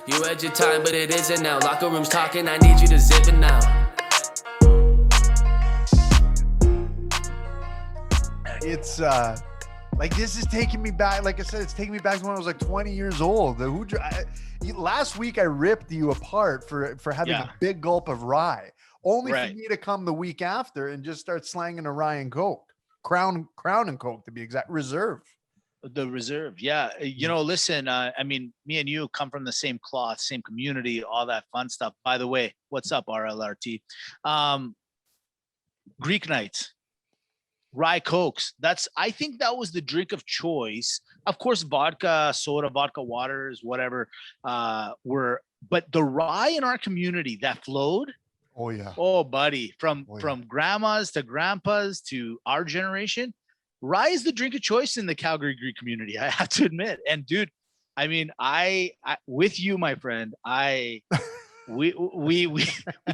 You had your time, but it isn't now. Locker rooms talking, I need you to zip it now. It's like this is taking me back. Like I said, it's taking me back to when I was like 20 years old. Last week I ripped you apart for having a big gulp of rye, only for me to come the week after and just start slanging a rye and Coke, Crown and Coke to be exact, Reserve. The Reserve. Yeah. You know, listen, I mean, me and you come from the same cloth, same community, all that fun stuff. By the way, what's up, RLRT? Greek nights, rye Cokes. I think that was the drink of choice. Of course, vodka, soda, vodka, waters, whatever, but the rye in our community that flowed. Oh yeah. Oh, buddy, from grandmas to grandpas to our generation, rye is the drink of choice in the Calgary Greek community. I have to admit. And dude, I mean, I with you, my friend, we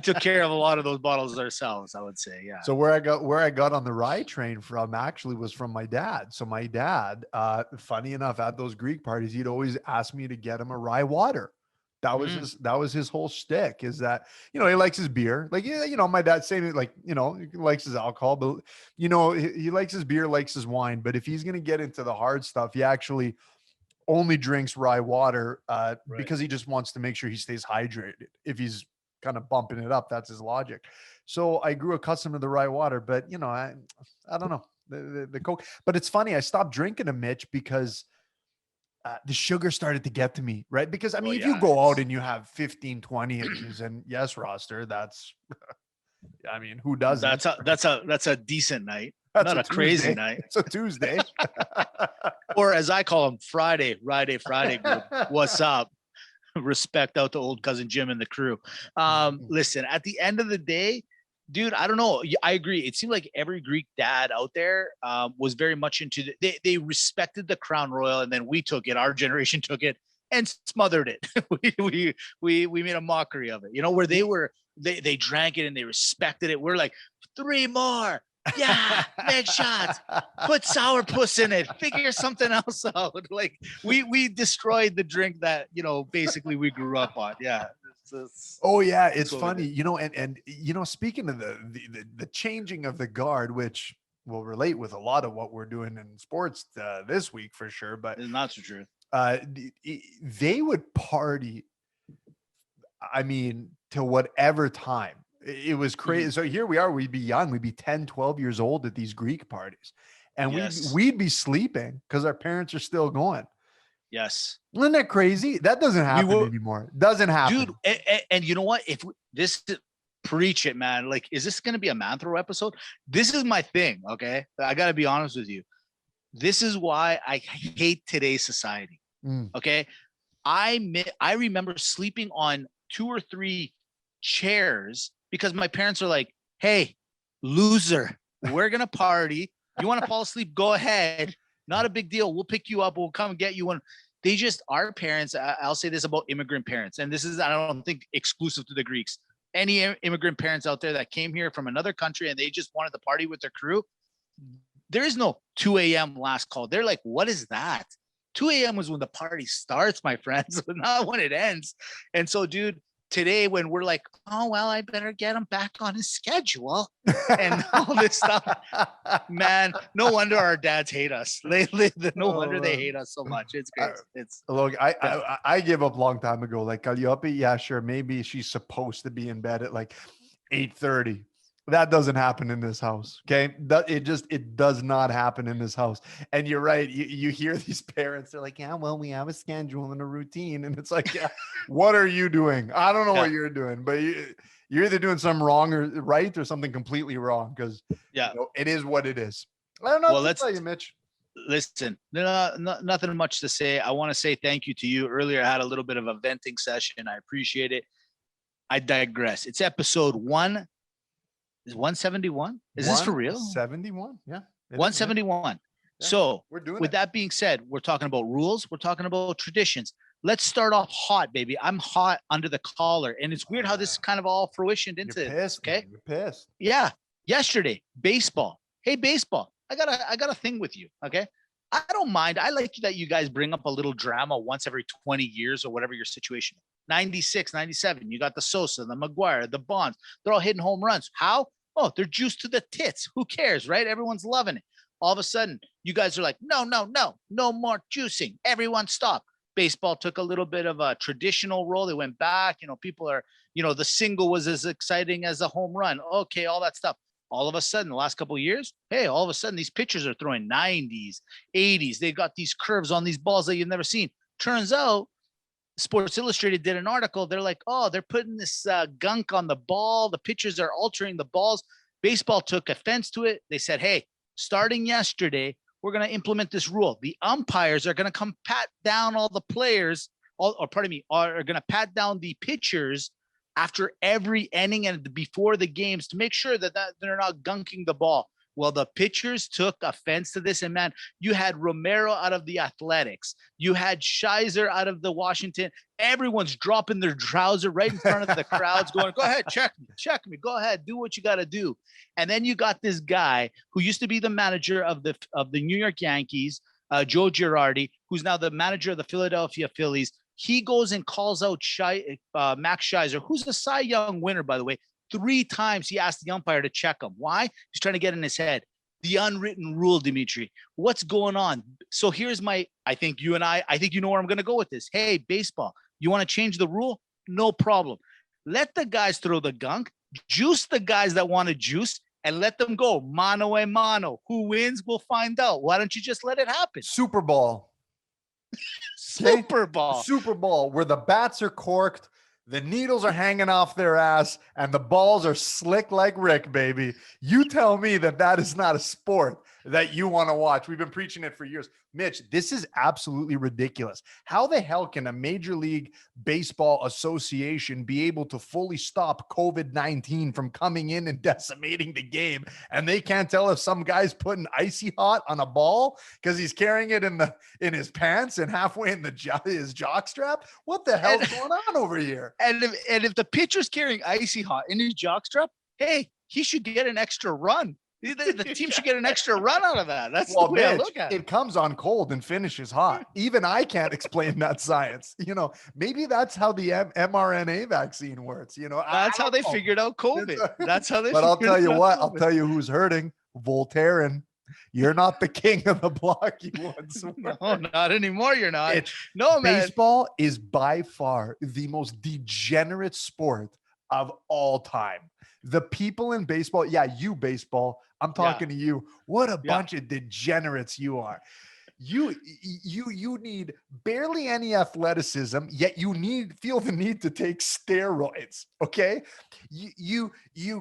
took care of a lot of those bottles ourselves, I would say. Yeah. So where I got on the rye train from actually was from my dad. So my dad, funny enough, at those Greek parties, he'd always ask me to get him a rye water. That was his whole shtick, is that, you know, he likes his beer. Like, you know, my dad's saying, like, you know, he likes his alcohol, but, you know, he likes his beer, likes his wine. But if he's going to get into the hard stuff, he actually only drinks rye water because he just wants to make sure he stays hydrated. If he's kind of bumping it up, that's his logic. So I grew accustomed to the rye water, but, you know, I don't know, the Coke. But it's funny, I stopped drinking a Mitch because the sugar started to get to me, right? Because I mean, if you go out and you have 15, 20 inches, and yes, roster, that's, I mean, who doesn't? That's a decent night. That's not a crazy night. It's a Tuesday. Or as I call them, Friday group. What's up? Respect out to old cousin Jim and the crew. Listen, at the end of the day, dude, I don't know. I agree. It seemed like every Greek dad out there was very much into they respected the Crown Royal, and then we took it. Our generation took it and smothered it. we made a mockery of it. You know, where they drank it and they respected it. We're like, 3 more. Yeah, big shots. Put sourpuss in it. Figure something else out. Like we destroyed the drink that, you know, basically we grew up on. Yeah. It's funny, you know, and you know, speaking of the changing of the guard, which will relate with a lot of what we're doing in sports this week for sure, but it's not so true. They would party, I mean, to whatever time. It was crazy. So here we are, we'd be young, we'd be 10, 12 years old at these Greek parties, and we'd be sleeping because our parents are still going. Yes. Isn't that crazy? That doesn't happen anymore. Doesn't happen. Dude, and you know what? If this preach it, man, like, is this going to be a man throw episode? This is my thing, okay? I got to be honest with you. This is why I hate today's society, okay? I remember sleeping on 2 or 3 chairs because my parents are like, hey, loser, we're going to party. You want to fall asleep? Go ahead. Not a big deal. We'll pick you up. We'll come and get you. Our parents, I'll say this about immigrant parents, and this is, I don't think exclusive to the Greeks. Any immigrant parents out there that came here from another country and they just wanted to party with their crew, there is no 2 a.m. last call. They're like, what is that? 2 a.m. was when the party starts, my friends, not when it ends. And so, dude, today when we're like, oh, well, I better get him back on his schedule and all this stuff, man, no wonder our dads hate us. No wonder they hate us so much. It's great. Look, I gave up a long time ago. Like, Calliope, yeah, sure, maybe she's supposed to be in bed at like 8:30. That doesn't happen in this house. Okay. It does not happen in this house. And you're right. You hear these parents, they're like, yeah, well, we have a schedule and a routine. And it's like, yeah, what are you doing? I don't know what you're doing, but you're either doing something wrong or right or something completely wrong. Cause you know, it is what it is. I don't know. Well, let's tell you, Mitch. Listen, nothing much to say. I want to say thank you to you. Earlier, I had a little bit of a venting session. I appreciate it. I digress. It's episode 171. Is this for real? 71. Yeah. 171. Yeah. So we're doing with that being said, we're talking about rules. We're talking about traditions. Let's start off hot, baby. I'm hot under the collar. And it's weird how this kind of all fruitioned into this. Okay. You're pissed. Yeah. Yesterday, baseball. Hey, baseball. I got a thing with you. Okay. I don't mind. I like that you guys bring up a little drama once every 20 years or whatever your situation is. 96, 97, you got the Sosa, the McGuire, the Bonds. They're all hitting home runs. How? Oh, they're juiced to the tits. Who cares, right? Everyone's loving it. All of a sudden, you guys are like, no more juicing. Everyone stop. Baseball took a little bit of a traditional role. They went back. People are, the single was as exciting as a home run. Okay, all that stuff. All of a sudden, the last couple of years, hey, all of a sudden, these pitchers are throwing 90s, 80s. They've got these curves on these balls that you've never seen. Turns out, Sports Illustrated did an article. They're like, oh, they're putting this gunk on the ball. The pitchers are altering the balls. Baseball took offense to it. They said, hey, starting yesterday, we're going to implement this rule. The umpires are going to come pat down all the players, are going to pat down the pitchers after every inning and before the games to make sure that they're not gunking the ball. Well, the pitchers took offense to this. And man, you had Romero out of the Athletics. You had Shizer out of the Washington. Everyone's dropping their trouser right in front of the crowds going, go ahead, check me. Go ahead, do what you got to do. And then you got this guy who used to be the manager of the New York Yankees, Joe Girardi, who's now the manager of the Philadelphia Phillies. He goes and calls out Max Shizer, who's a Cy Young winner, by the way. 3 times he asked the umpire to check him. Why? He's trying to get in his head. The unwritten rule, Dimitri. What's going on? So here's I think you know where I'm going to go with this. Hey, baseball, you want to change the rule? No problem. Let the guys throw the gunk, juice the guys that want to juice, and let them go. Mano a mano. Who wins, we'll find out. Why don't you just let it happen? Super Bowl. Super Bowl, where the bats are corked, the needles are hanging off their ass, and the balls are slick like Rick, baby. You tell me that is not a sport that you want to watch. We've been preaching it for years. Mitch, this is absolutely ridiculous. How the hell can a Major League Baseball Association be able to fully stop COVID-19 from coming in and decimating the game? And they can't tell if some guy's putting icy hot on a ball because he's carrying it in his pants and halfway in his jock strap? What the hell's going on over here? And if the pitcher's carrying icy hot in his jock strap, hey, he should get an extra run. The team should get an extra run out of that. That's the way I look at it. It comes on cold and finishes hot. Even I can't explain that science. Maybe that's how the mRNA vaccine works. That's how they figured out COVID. That's how they. But I'll tell you what. I'll tell you who's hurting. Voltaren. You're not the king of the block you once were. No, not anymore. You're not. Man. Baseball is by far the most degenerate sport of all time. The people in baseball, you baseball, I'm talking to you. What a bunch of degenerates you are. You need barely any athleticism, yet you feel the need to take steroids. Okay. You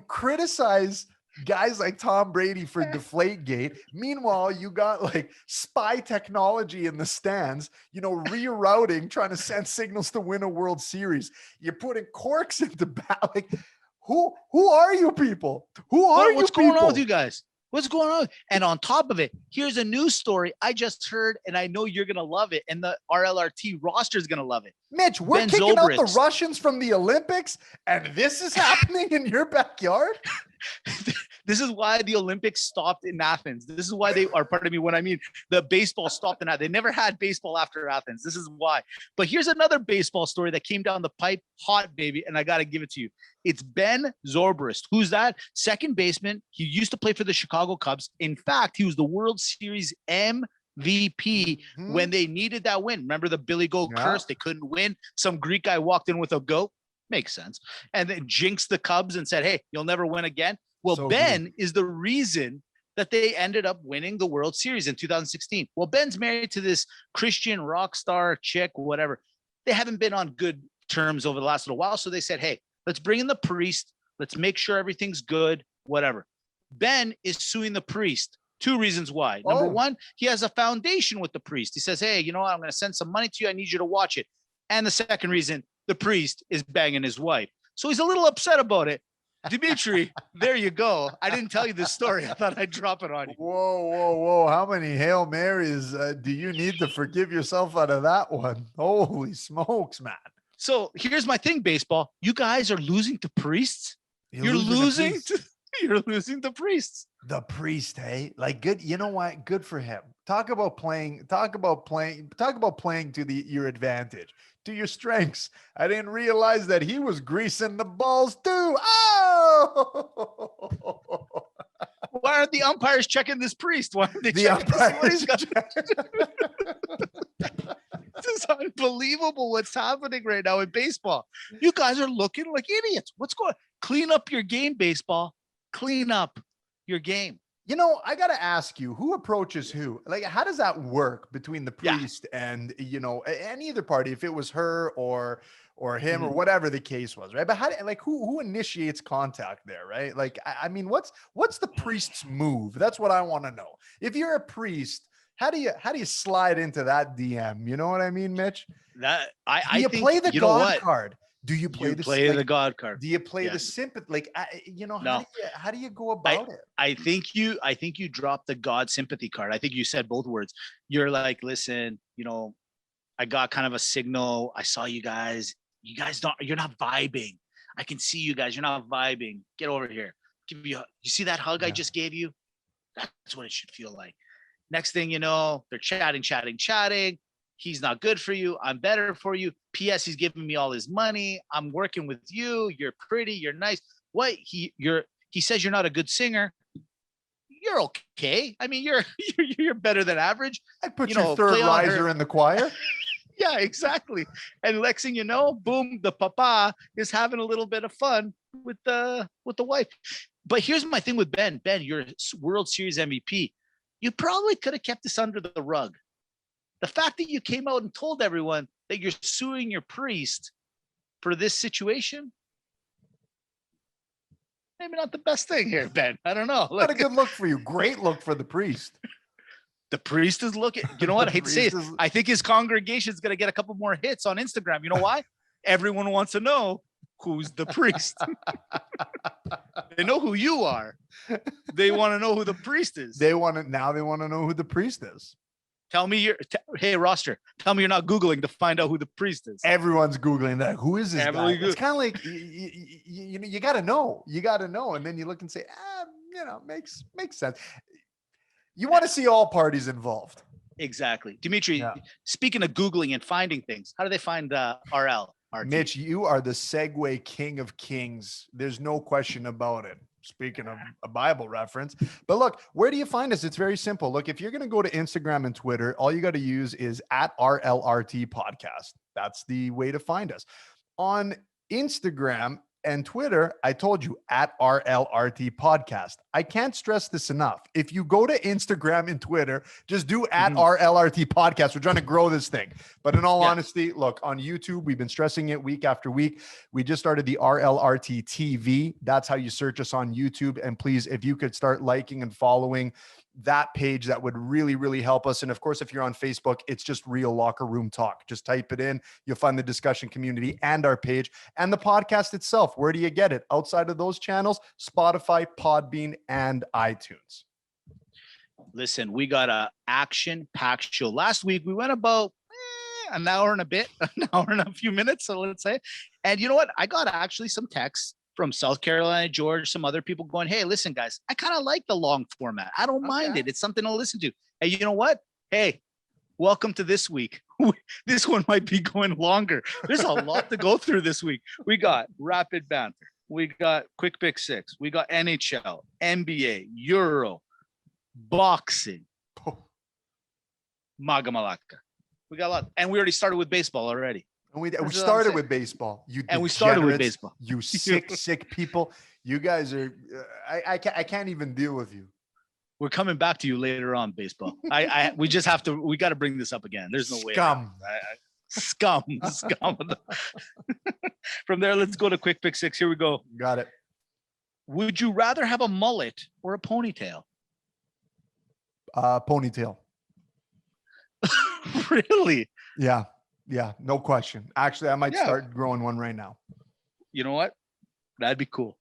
criticize guys like Tom Brady for Deflategate. Meanwhile, you got like spy technology in the stands, rerouting, trying to send signals to win a World Series. You're putting corks into bat. Like, who are you people? What's going on with you guys? What's going on? And on top of it, here's a news story I just heard, and I know you're going to love it, and the RLRT roster is going to love it. Mitch, we're kicking out the Russians from the Olympics, and this is happening in your backyard? This is why the Olympics stopped in Athens. This is why the baseball stopped in Athens. They never had baseball after Athens. This is why. But here's another baseball story that came down the pipe, hot, baby, and I got to give it to you. It's Ben Zobrist. Who's that? Second baseman. He used to play for the Chicago Cubs. In fact, he was the World Series MVP when they needed that win. Remember the Billy Goat curse? They couldn't win. Some Greek guy walked in with a goat. Makes sense. And then jinxed the Cubs and said, hey, you'll never win again. Well, so Ben is the reason that they ended up winning the World Series in 2016. Well, Ben's married to this Christian rock star chick, whatever. They haven't been on good terms over the last little while. So they said, hey, let's bring in the priest. Let's make sure everything's good, whatever. Ben is suing the priest. 2 reasons why. Number one, he has a foundation with the priest. He says, hey, you know what? I'm going to send some money to you. I need you to watch it. And the second reason, the priest is banging his wife. So he's a little upset about it. Dimitri, there you go. I didn't tell you this story. I thought I'd drop it on you. Whoa. How many Hail Marys do you need to forgive yourself out of that one? Holy smokes, man. So here's my thing, baseball. You guys are losing to priests. You're losing You're losing the priests. The priest, hey, like good. You know what? Good for him. Talk about playing. Talk about playing. Talk about playing to your advantage, to your strengths. I didn't realize that he was greasing the balls too. Oh, Why aren't the umpires checking this priest? Why aren't they the checking to see what he's umpires. got? This is unbelievable what's happening right now in baseball. You guys are looking like idiots. What's going on? Clean up your game, baseball. Clean up your game. You know, I got to ask you, who approaches who? Like, how does that work between the Yeah. priest and, any other party, if it was her or him or Mhm. whatever the case was, right? But who initiates contact there, right? Like, I mean, what's the priest's move? That's what I want to know. If you're a priest, how do you slide into that DM? You know what I mean, Mitch? That Do you think, play the you know God what? card? Do you play You this? play Like, the God card. do you play Yeah. the sympathy? Like, No. how do you go about it? I think you dropped the God sympathy card. I think you said both words. You're like, listen, I got kind of a signal. I saw you guys. You guys you're not vibing. I can see you guys. You're not vibing. Get over here. You see that hug I Yeah. just gave you? That's what it should feel like. Next thing you know, they're chatting. He's not good for you. I'm better for you. P.S. He's giving me all his money. I'm working with you. You're pretty. You're nice. What? He says you're not a good singer. You're okay. I mean, you're better than average. I'd put your third play on her. riser in the choir. Yeah, exactly. And next thing you know, boom, the papa is having a little bit of fun with the wife. But here's my thing with Ben. Ben, you're a World Series MVP. You probably could have kept this under the rug. The fact that you came out and told everyone that you're suing your priest for this situation, maybe not the best thing here, Ben. I don't know. Not a good look for you. Great look for the priest. The priest is looking. You know what? I hate to say it. I think his congregation is going to get a couple more hits on Instagram. You know why? Everyone wants to know who's the priest. They know who you are. They want to know who the priest is. They want to know who the priest is. Tell me hey, roster, tell me you're not Googling to find out who the priest is. Everyone's Googling that. Who is this guy? Everyone It's kind of like, you got to know. You got to know. And then you look and say, makes sense. You want to see all parties involved. Exactly. Dimitri, Yeah. Speaking of Googling and finding things, how do they find RLRT? Mitch, you are the segue king of kings. There's no question about it. Speaking of a Bible reference. But look, where do you find us? It's very simple. Look, if you're going to go to Instagram and Twitter, all you got to use is at RLRT podcast. That's the way to find us. On Instagram and Twitter, I told you, at RLRT podcast. I can't stress this enough. If you go to Instagram and Twitter, just do at RLRT podcast. We're trying to grow this thing. But in all honesty, look, on YouTube, we've been stressing it week after week. We just started the RLRT TV. That's how you search us on YouTube. And please, if you could start liking and following that page, that would really, really help us. And of course, if you're on Facebook, it's just Real Locker Room Talk. Just type it in. You'll find the discussion community and our page and the podcast itself. Where do you get it? Outside of those channels, Spotify, Podbean, and iTunes. Listen, we got a action-packed show. Last week, we went about an hour and a bit, an hour and a few minutes, so let's say. And you know what? I got actually some texts from South Carolina, George, some other people going, hey, listen, guys, I kind of like the long format. I don't mind it. It's something to listen to. And you know what? Hey, welcome to this week. This one might be going longer. There's a lot to go through this week. We got Rapid Banter. We got Quick Pick 6. We got NHL, NBA, Euro, boxing, Maga Malaka. We got a lot. And we already started with baseball already. And we started with baseball. We started with baseball. You sick people. You guys are. I can't even deal with you. We're coming back to you later on, baseball. We just have to. We got to bring this up again. There's no way. Scum. From there, let's go to Quick Pick 6. Here we go. Got it. Would you rather have a mullet or a ponytail? Ponytail. Really? Yeah. No question. Actually, I might start growing one right now. You know what? That'd be cool.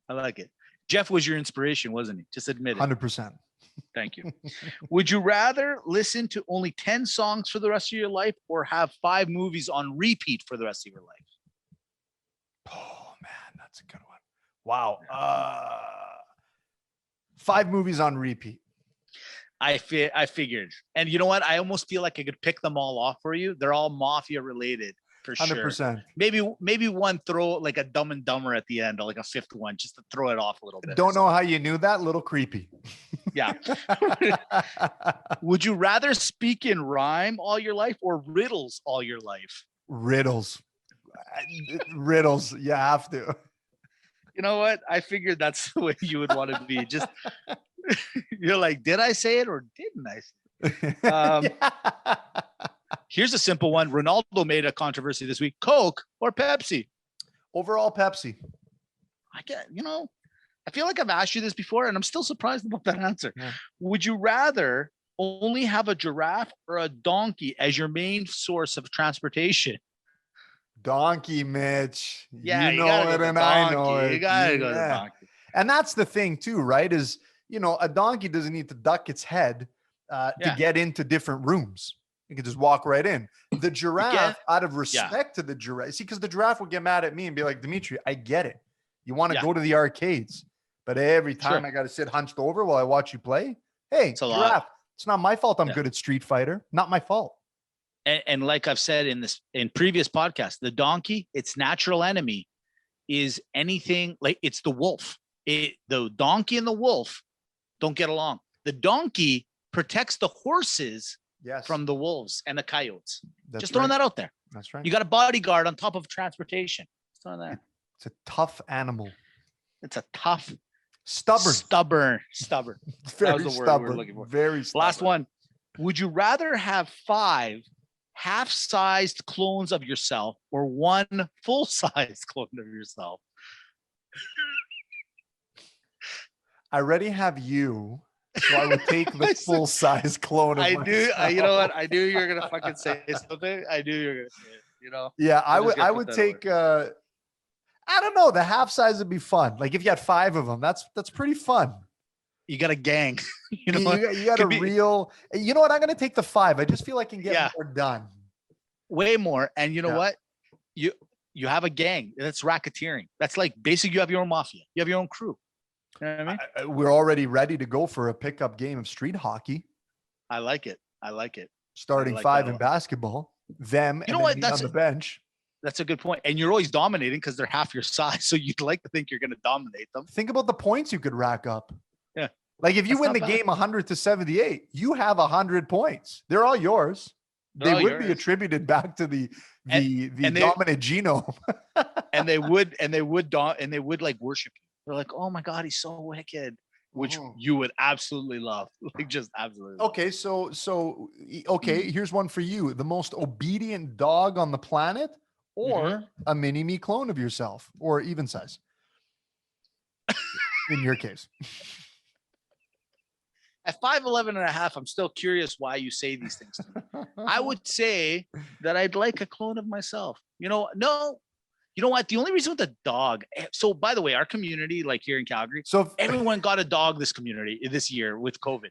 I like it. Jeff was your inspiration, wasn't he? Just admit it. 100%. Thank you. Would you rather listen to only 10 songs for the rest of your life or have 5 movies on repeat for the rest of your life? Oh man, that's a good one. Wow. 5 movies on repeat. I figured. And you know what? I almost feel like I could pick them all off for you. They're all mafia related for 100%. sure. Maybe one throw like a Dumb and Dumber at the end, or like a fifth one, just to throw it off a little bit. Don't know how you knew that. Little creepy. Yeah. Would you rather speak in rhyme all your life or riddles all your life? Riddles. Riddles. You have to. You know what? I figured that's the way you would want to be. Just you're like, did I say it or didn't I say it? Yeah. Here's a simple one. Ronaldo made a controversy this week. Coke or Pepsi? Overall, Pepsi. I feel like I've asked you this before and I'm still surprised about that answer. Yeah. Would you rather only have a giraffe or a donkey as your main source of transportation? Donkey, Mitch. Yeah, you know it and I know it. You gotta go to the donkey. And that's the thing too, right? Is, a donkey doesn't need to duck its head to get into different rooms. You can just walk right in. The giraffe, out of respect to the giraffe, see, because the giraffe would get mad at me and be like, Dimitri, I get it. You want to go to the arcades, but every time I got to sit hunched over while I watch you play. Hey, giraffe, it's not my fault I'm good at Street Fighter. Not my fault. And like I've said in previous podcasts, the donkey, its natural enemy is anything like it's the wolf. The donkey and the wolf don't get along. The donkey protects the horses from the wolves and the coyotes. Just throwing that out there. That's right. You got a bodyguard on top of transportation. Just throwing that. It's a tough animal. It's a tough, stubborn. That was the word we were looking for. Very stubborn. Last one. Would you rather have 5 half-sized clones of yourself or 1 full-sized clone of yourself? I already have you, so I would take the full-size clone of myself. You know what? I knew you were gonna fucking say something. I knew you were gonna say it. Yeah, I would take. I don't know. The half size would be fun. Like if you had 5 of them, that's pretty fun. You got a gang. You got a real. You know what? I'm gonna take the 5. I just feel I can get more done. Way more. And you know what? You have a gang. That's racketeering. That's like basically you have your own mafia. You have your own crew. You know what I mean? We're already ready to go for a pickup game of street hockey. I like it. Starting 5 in basketball. Them and on the bench. That's a good point. And you're always dominating because they're half your size. So you'd like to think you're going to dominate them. Think about the points you could rack up. Yeah. Like if you win the game 100-78, you have 100 points. They're all yours. They would be attributed back to the dominant genome. and they would like worship you. They're like, oh my God, he's so wicked, which you would absolutely love. Like just absolutely. Okay. So here's one for you. The most obedient dog on the planet or a mini me clone of yourself or even size in your case. At 5'11" and a half, I'm still curious why you say these things to me. I would say that I'd like a clone of myself. You know what? The only reason with the dog. So, by the way, our community, like here in Calgary, everyone got a dog this year with COVID.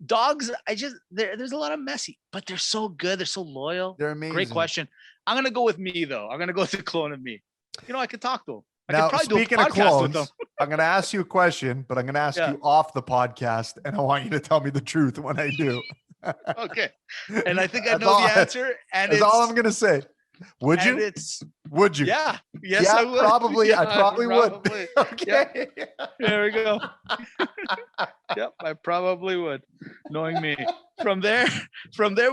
Dogs, there's a lot of messy, but they're so good. They're so loyal. They're amazing. Great question. I'm gonna go with me though. I'm gonna go with the clone of me. I can talk to them. Now, speaking of clones, I'm going to ask you a question, but I'm going to ask you off the podcast, and I want you to tell me the truth when I do. Okay. And I think I know the answer. And that's all I'm going to say. Would you? Would you? Yeah. Yes, I would. Probably. Yeah, I probably would. Okay. Yeah. There we go. Yep. I probably would, knowing me. From there,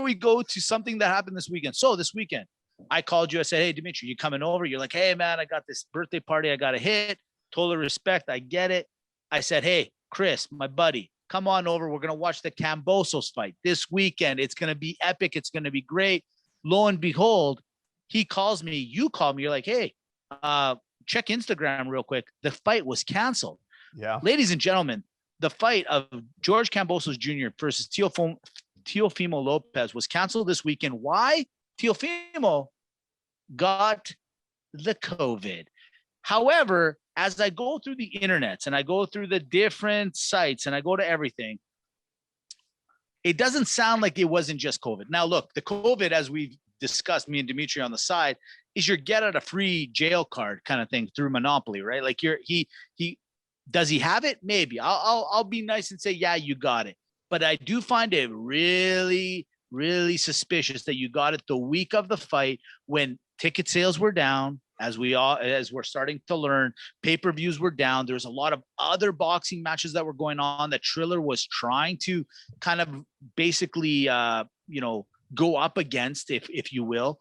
we go to something that happened this weekend. So this weekend, I called you. I said, hey, Dimitri, you coming over? You're like, hey, man, I got this birthday party I got to hit. Total respect. I get it. I said, hey, Chris, my buddy, come on over. We're going to watch the Cambosos fight this weekend. It's going to be epic. It's going to be great. Lo and behold, he calls me. You call me. You're like, hey, check Instagram real quick. The fight was canceled. Yeah. Ladies and gentlemen, the fight of George Cambosos Jr. versus Teofimo Lopez was canceled this weekend. Why? Teofimo got the COVID. However, as I go through the internets and I go through the different sites and I go to everything, it doesn't sound like it wasn't just COVID. Now, look, the COVID, as we've discussed, me and Dimitri on the side, is your get out of free jail card kind of thing through Monopoly, right? Like he Does he have it? Maybe. I'll be nice and say, yeah, you got it. But I do find it really, really suspicious that you got it the week of the fight when ticket sales were down, as we're starting to learn, pay-per-views were down. There's a lot of other boxing matches that were going on that Triller was trying to kind of basically go up against, if you will,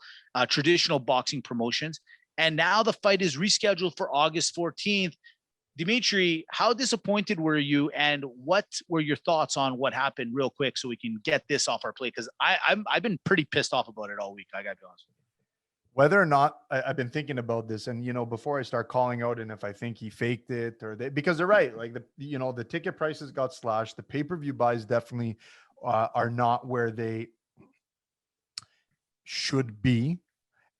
traditional boxing promotions. And now the fight is rescheduled for August 14th. Dimitri, how disappointed were you, and what were your thoughts on what happened, real quick, so we can get this off our plate? Because I've been pretty pissed off about it all week. I got to be honest with you. Whether or not I've been thinking about this, and before I start calling out, and if I think he faked it because they're right, like the ticket prices got slashed, the pay-per-view buys definitely are not where they should be,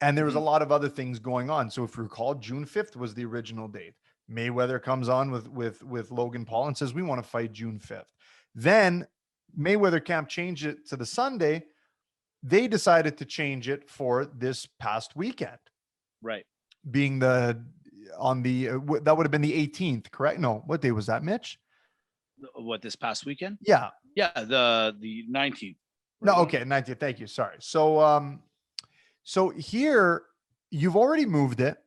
and there was a lot of other things going on. So if you recall, June 5th was the original date. Mayweather comes on with Logan Paul and says, we want to fight June 5th. Then Mayweather camp changed it to the Sunday. They decided to change it for this past weekend. Right. Being that would have been the 18th, correct? No, what day was that, Mitch? What, this past weekend? Yeah. Yeah, the 19th. No, okay, 19th. Thank you. Sorry. So here you've already moved it.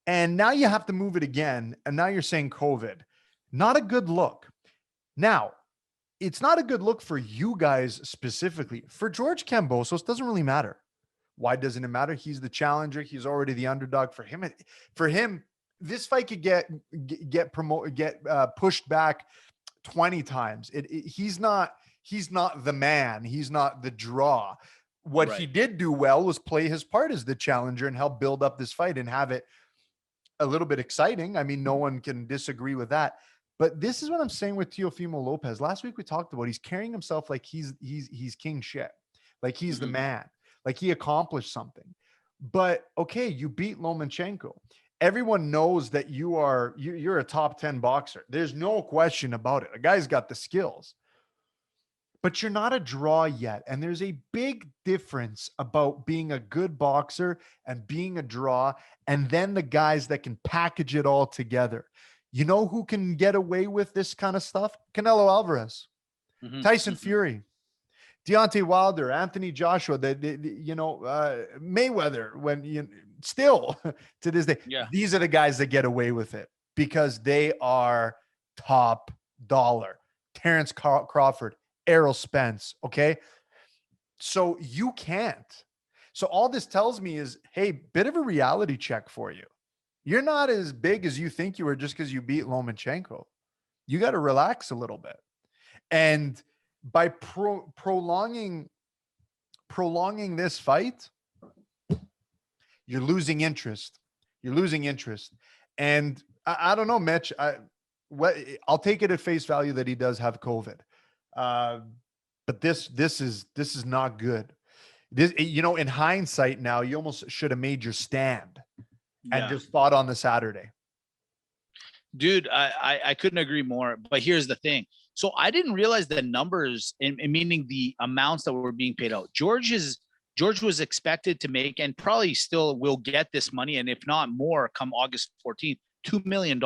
And now you have to move it again. And now you're saying COVID. Not a good look. Now, it's not a good look for you guys specifically. For George Kambosos, it doesn't really matter. Why doesn't it matter? He's the challenger. He's already the underdog. For him, this fight could get pushed back 20 times. He's not the man. He's not the draw. What he did do well was play his part as the challenger and help build up this fight and have it a little bit exciting. I mean, no one can disagree with that. But this is what I'm saying with Teofimo Lopez. Last week we talked about he's carrying himself like he's king shit, like he's the man, like he accomplished something. But okay, you beat Lomachenko. Everyone knows that you're a top 10 boxer. There's no question about it. The guy's got the skills. But you're not a draw yet. And there's a big difference about being a good boxer and being a draw, and then the guys that can package it all together. You know who can get away with this kind of stuff? Canelo Alvarez, Tyson Fury, Deontay Wilder, Anthony Joshua, Mayweather, still to this day, these are the guys that get away with it because they are top dollar. Terrence Crawford, Errol Spence. Okay. So you can't. So all this tells me is, hey, bit of a reality check for you. You're not as big as you think you were just because you beat Lomachenko. You got to relax a little bit. And by prolonging this fight, you're losing interest. And I don't know, Mitch, I'll take it at face value that he does have COVID. But this is not good. This, in hindsight now, you almost should have made your stand and just fought on the Saturday. Dude, I couldn't agree more. But here's the thing. So I didn't realize the numbers, meaning the amounts that were being paid out. George was expected to make, and probably still will get this money, and if not more, come August 14th, $2 million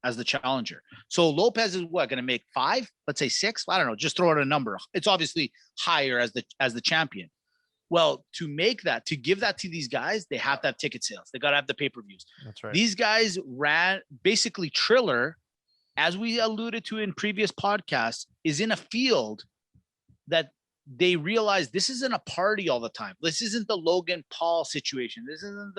as the challenger. So Lopez is going to make 5, let's say 6. I don't know. Just throw out a number. It's obviously higher as the champion. Well, to make that, to give that to these guys, they have to have ticket sales. They got to have the pay-per-views. That's right. These guys ran basically Triller, as we alluded to in previous podcasts, is in a field that they realize this isn't a party all the time. This isn't the Logan Paul situation. This isn't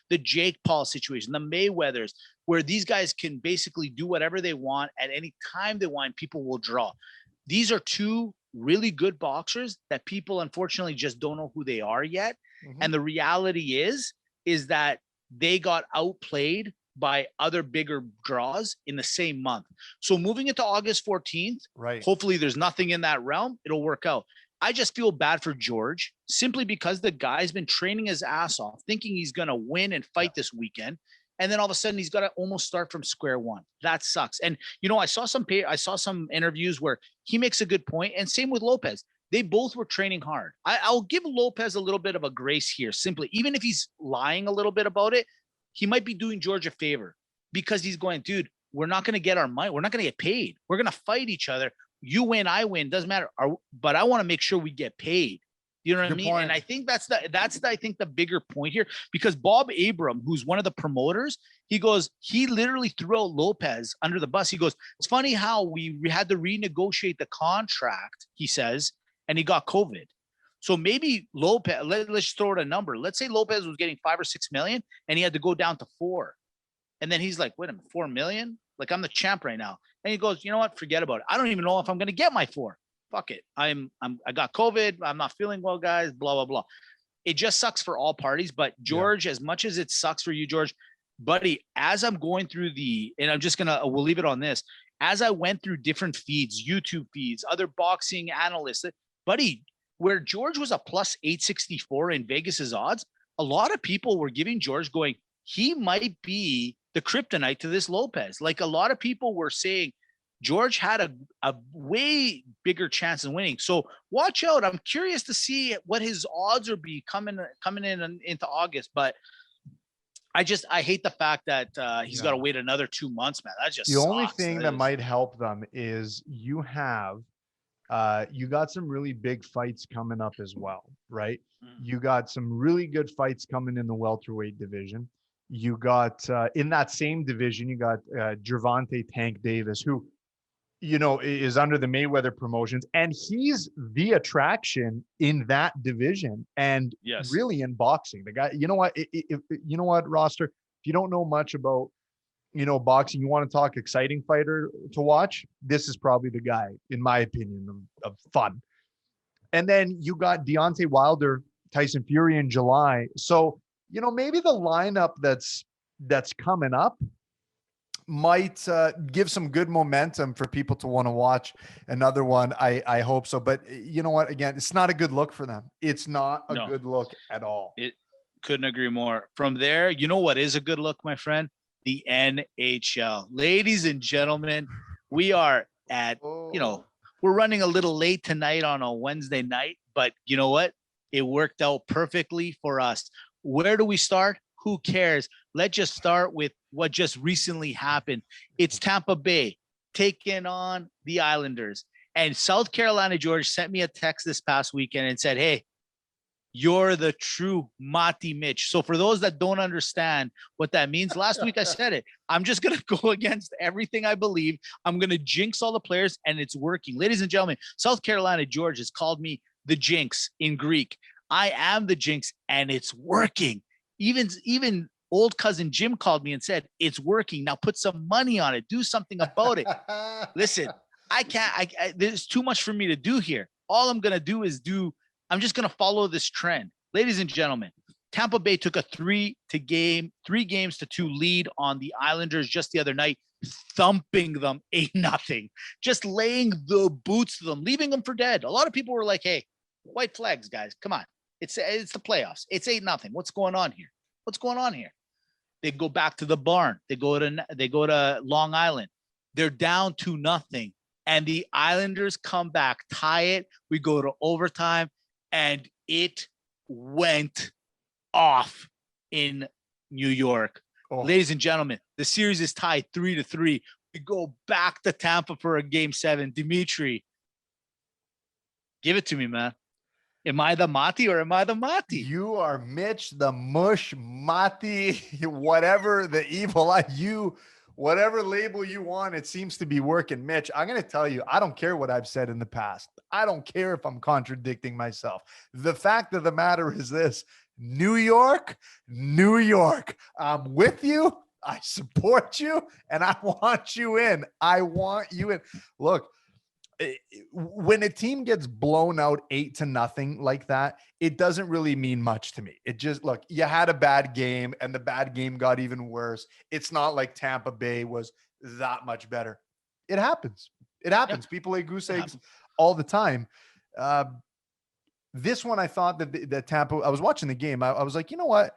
the Jake Paul situation, the Mayweathers, where these guys can basically do whatever they want at any time they want. People will draw. These are two really good boxers that people unfortunately just don't know who they are yet. And the reality is that they got outplayed by other bigger draws in the same month. So moving into August 14th, right? Hopefully there's nothing in that realm. It'll work out. I just feel bad for George simply because the guy's been training his ass off, thinking he's going to win and fight this weekend. And then all of a sudden he's got to almost start from square one. That sucks. And, I saw some interviews where he makes a good point, and same with Lopez. They both were training hard. I'll give Lopez a little bit of a grace here, simply, even if he's lying a little bit about it, he might be doing George a favor because he's going, dude, we're not going to get our money. We're not going to get paid. We're going to fight each other. You win, I win, doesn't matter. But I want to make sure we get paid. You know what I mean? point. And I think that's I think the bigger point here, because Bob Abram, who's one of the promoters, he literally threw out Lopez under the bus. He goes, it's funny how we had to renegotiate the contract, he says, and he got COVID. So maybe Lopez, let's throw out a number. Let's say Lopez was getting 5 or 6 million and he had to go down to 4. And then he's like, wait a minute, 4 million? Like, I'm the champ right now. And he goes, you know what? Forget about it. I don't even know if I'm going to get my 4. Fuck it. I got COVID. I'm not feeling well, guys, blah, blah, blah. It just sucks for all parties. But George, as much as it sucks for you, George, buddy, as I'm going through and I'm just we'll leave it on this. As I went through different feeds, YouTube feeds, other boxing analysts, buddy, where George was a plus 864 in Vegas's odds, a lot of people were giving George going, he might be the kryptonite to this Lopez. Like, a lot of people were saying George had a way bigger chance of winning. So watch out. I'm curious to see what his odds will be coming in into August. But I hate the fact that he's got to wait another 2 months, man. That just the sucks. only thing that might help them is you got some really big fights coming up as well, right? You got some really good fights coming in the welterweight division. You got in that same division, you got Gervonta Tank Davis, who, is under the Mayweather promotions, and he's the attraction in that division and really in boxing. The guy, you know what, Roster, if you don't know much about, boxing, you want to talk exciting fighter to watch, this is probably the guy, in my opinion, of fun. And then you got Deontay Wilder, Tyson Fury in July. So, maybe the lineup that's coming up might give some good momentum for people to want to watch another one. I hope so. But you know what? Again, it's not a good look for them. It's not a good look at all. It couldn't agree more. From there, you know what is a good look, my friend? The NHL. Ladies and gentlemen, we are at, we're running a little late tonight on a Wednesday night, but you know what? It worked out perfectly for us. Where do we start? Who cares? Let's just start with what just recently happened. It's Tampa Bay taking on the Islanders. And South Carolina, George, sent me a text this past weekend and said, hey, you're the true Mati Mitch. So for those that don't understand what that means, last week I said it. I'm just going to go against everything I believe. I'm going to jinx all the players, and it's working. Ladies and gentlemen, South Carolina, George, has called me the jinx in Greek. I am the jinx, and it's working. Even old cousin Jim called me and said, it's working. Now put some money on it. Do something about it. Listen, I can't. There's too much for me to do here. All I'm going to do is I'm just going to follow this trend. Ladies and gentlemen, Tampa Bay took a 3 games to 2 lead on the Islanders just the other night, thumping them 8-0, just laying the boots to them, leaving them for dead. A lot of people were like, hey, white flags, guys. Come on. It's the playoffs. It's 8-0. What's going on here? They go back to the barn. They go to Long Island. They're down 2-0. And the Islanders come back, tie it. We go to overtime, and it went off in New York. Ladies and gentlemen, the series is tied 3-3. We go back to Tampa for a game 7. Dimitri, give it to me, man. Am I the Mati or am I the Mati? You are Mitch, the Mush Mati, whatever the evil whatever label you want, it seems to be working. Mitch, I'm going to tell you, I don't care what I've said in the past. I don't care if I'm contradicting myself. The fact of the matter is this: New York, I'm with you. I support you, and I want you in. Look, when a team gets blown out 8-0 like that, it doesn't really mean much to me. It just, look, you had a bad game and the bad game got even worse. It's not like Tampa Bay was that much better. It happens. Yeah. People lay goose eggs all the time. This one, I thought that Tampa, I was watching the game. I was like, you know what?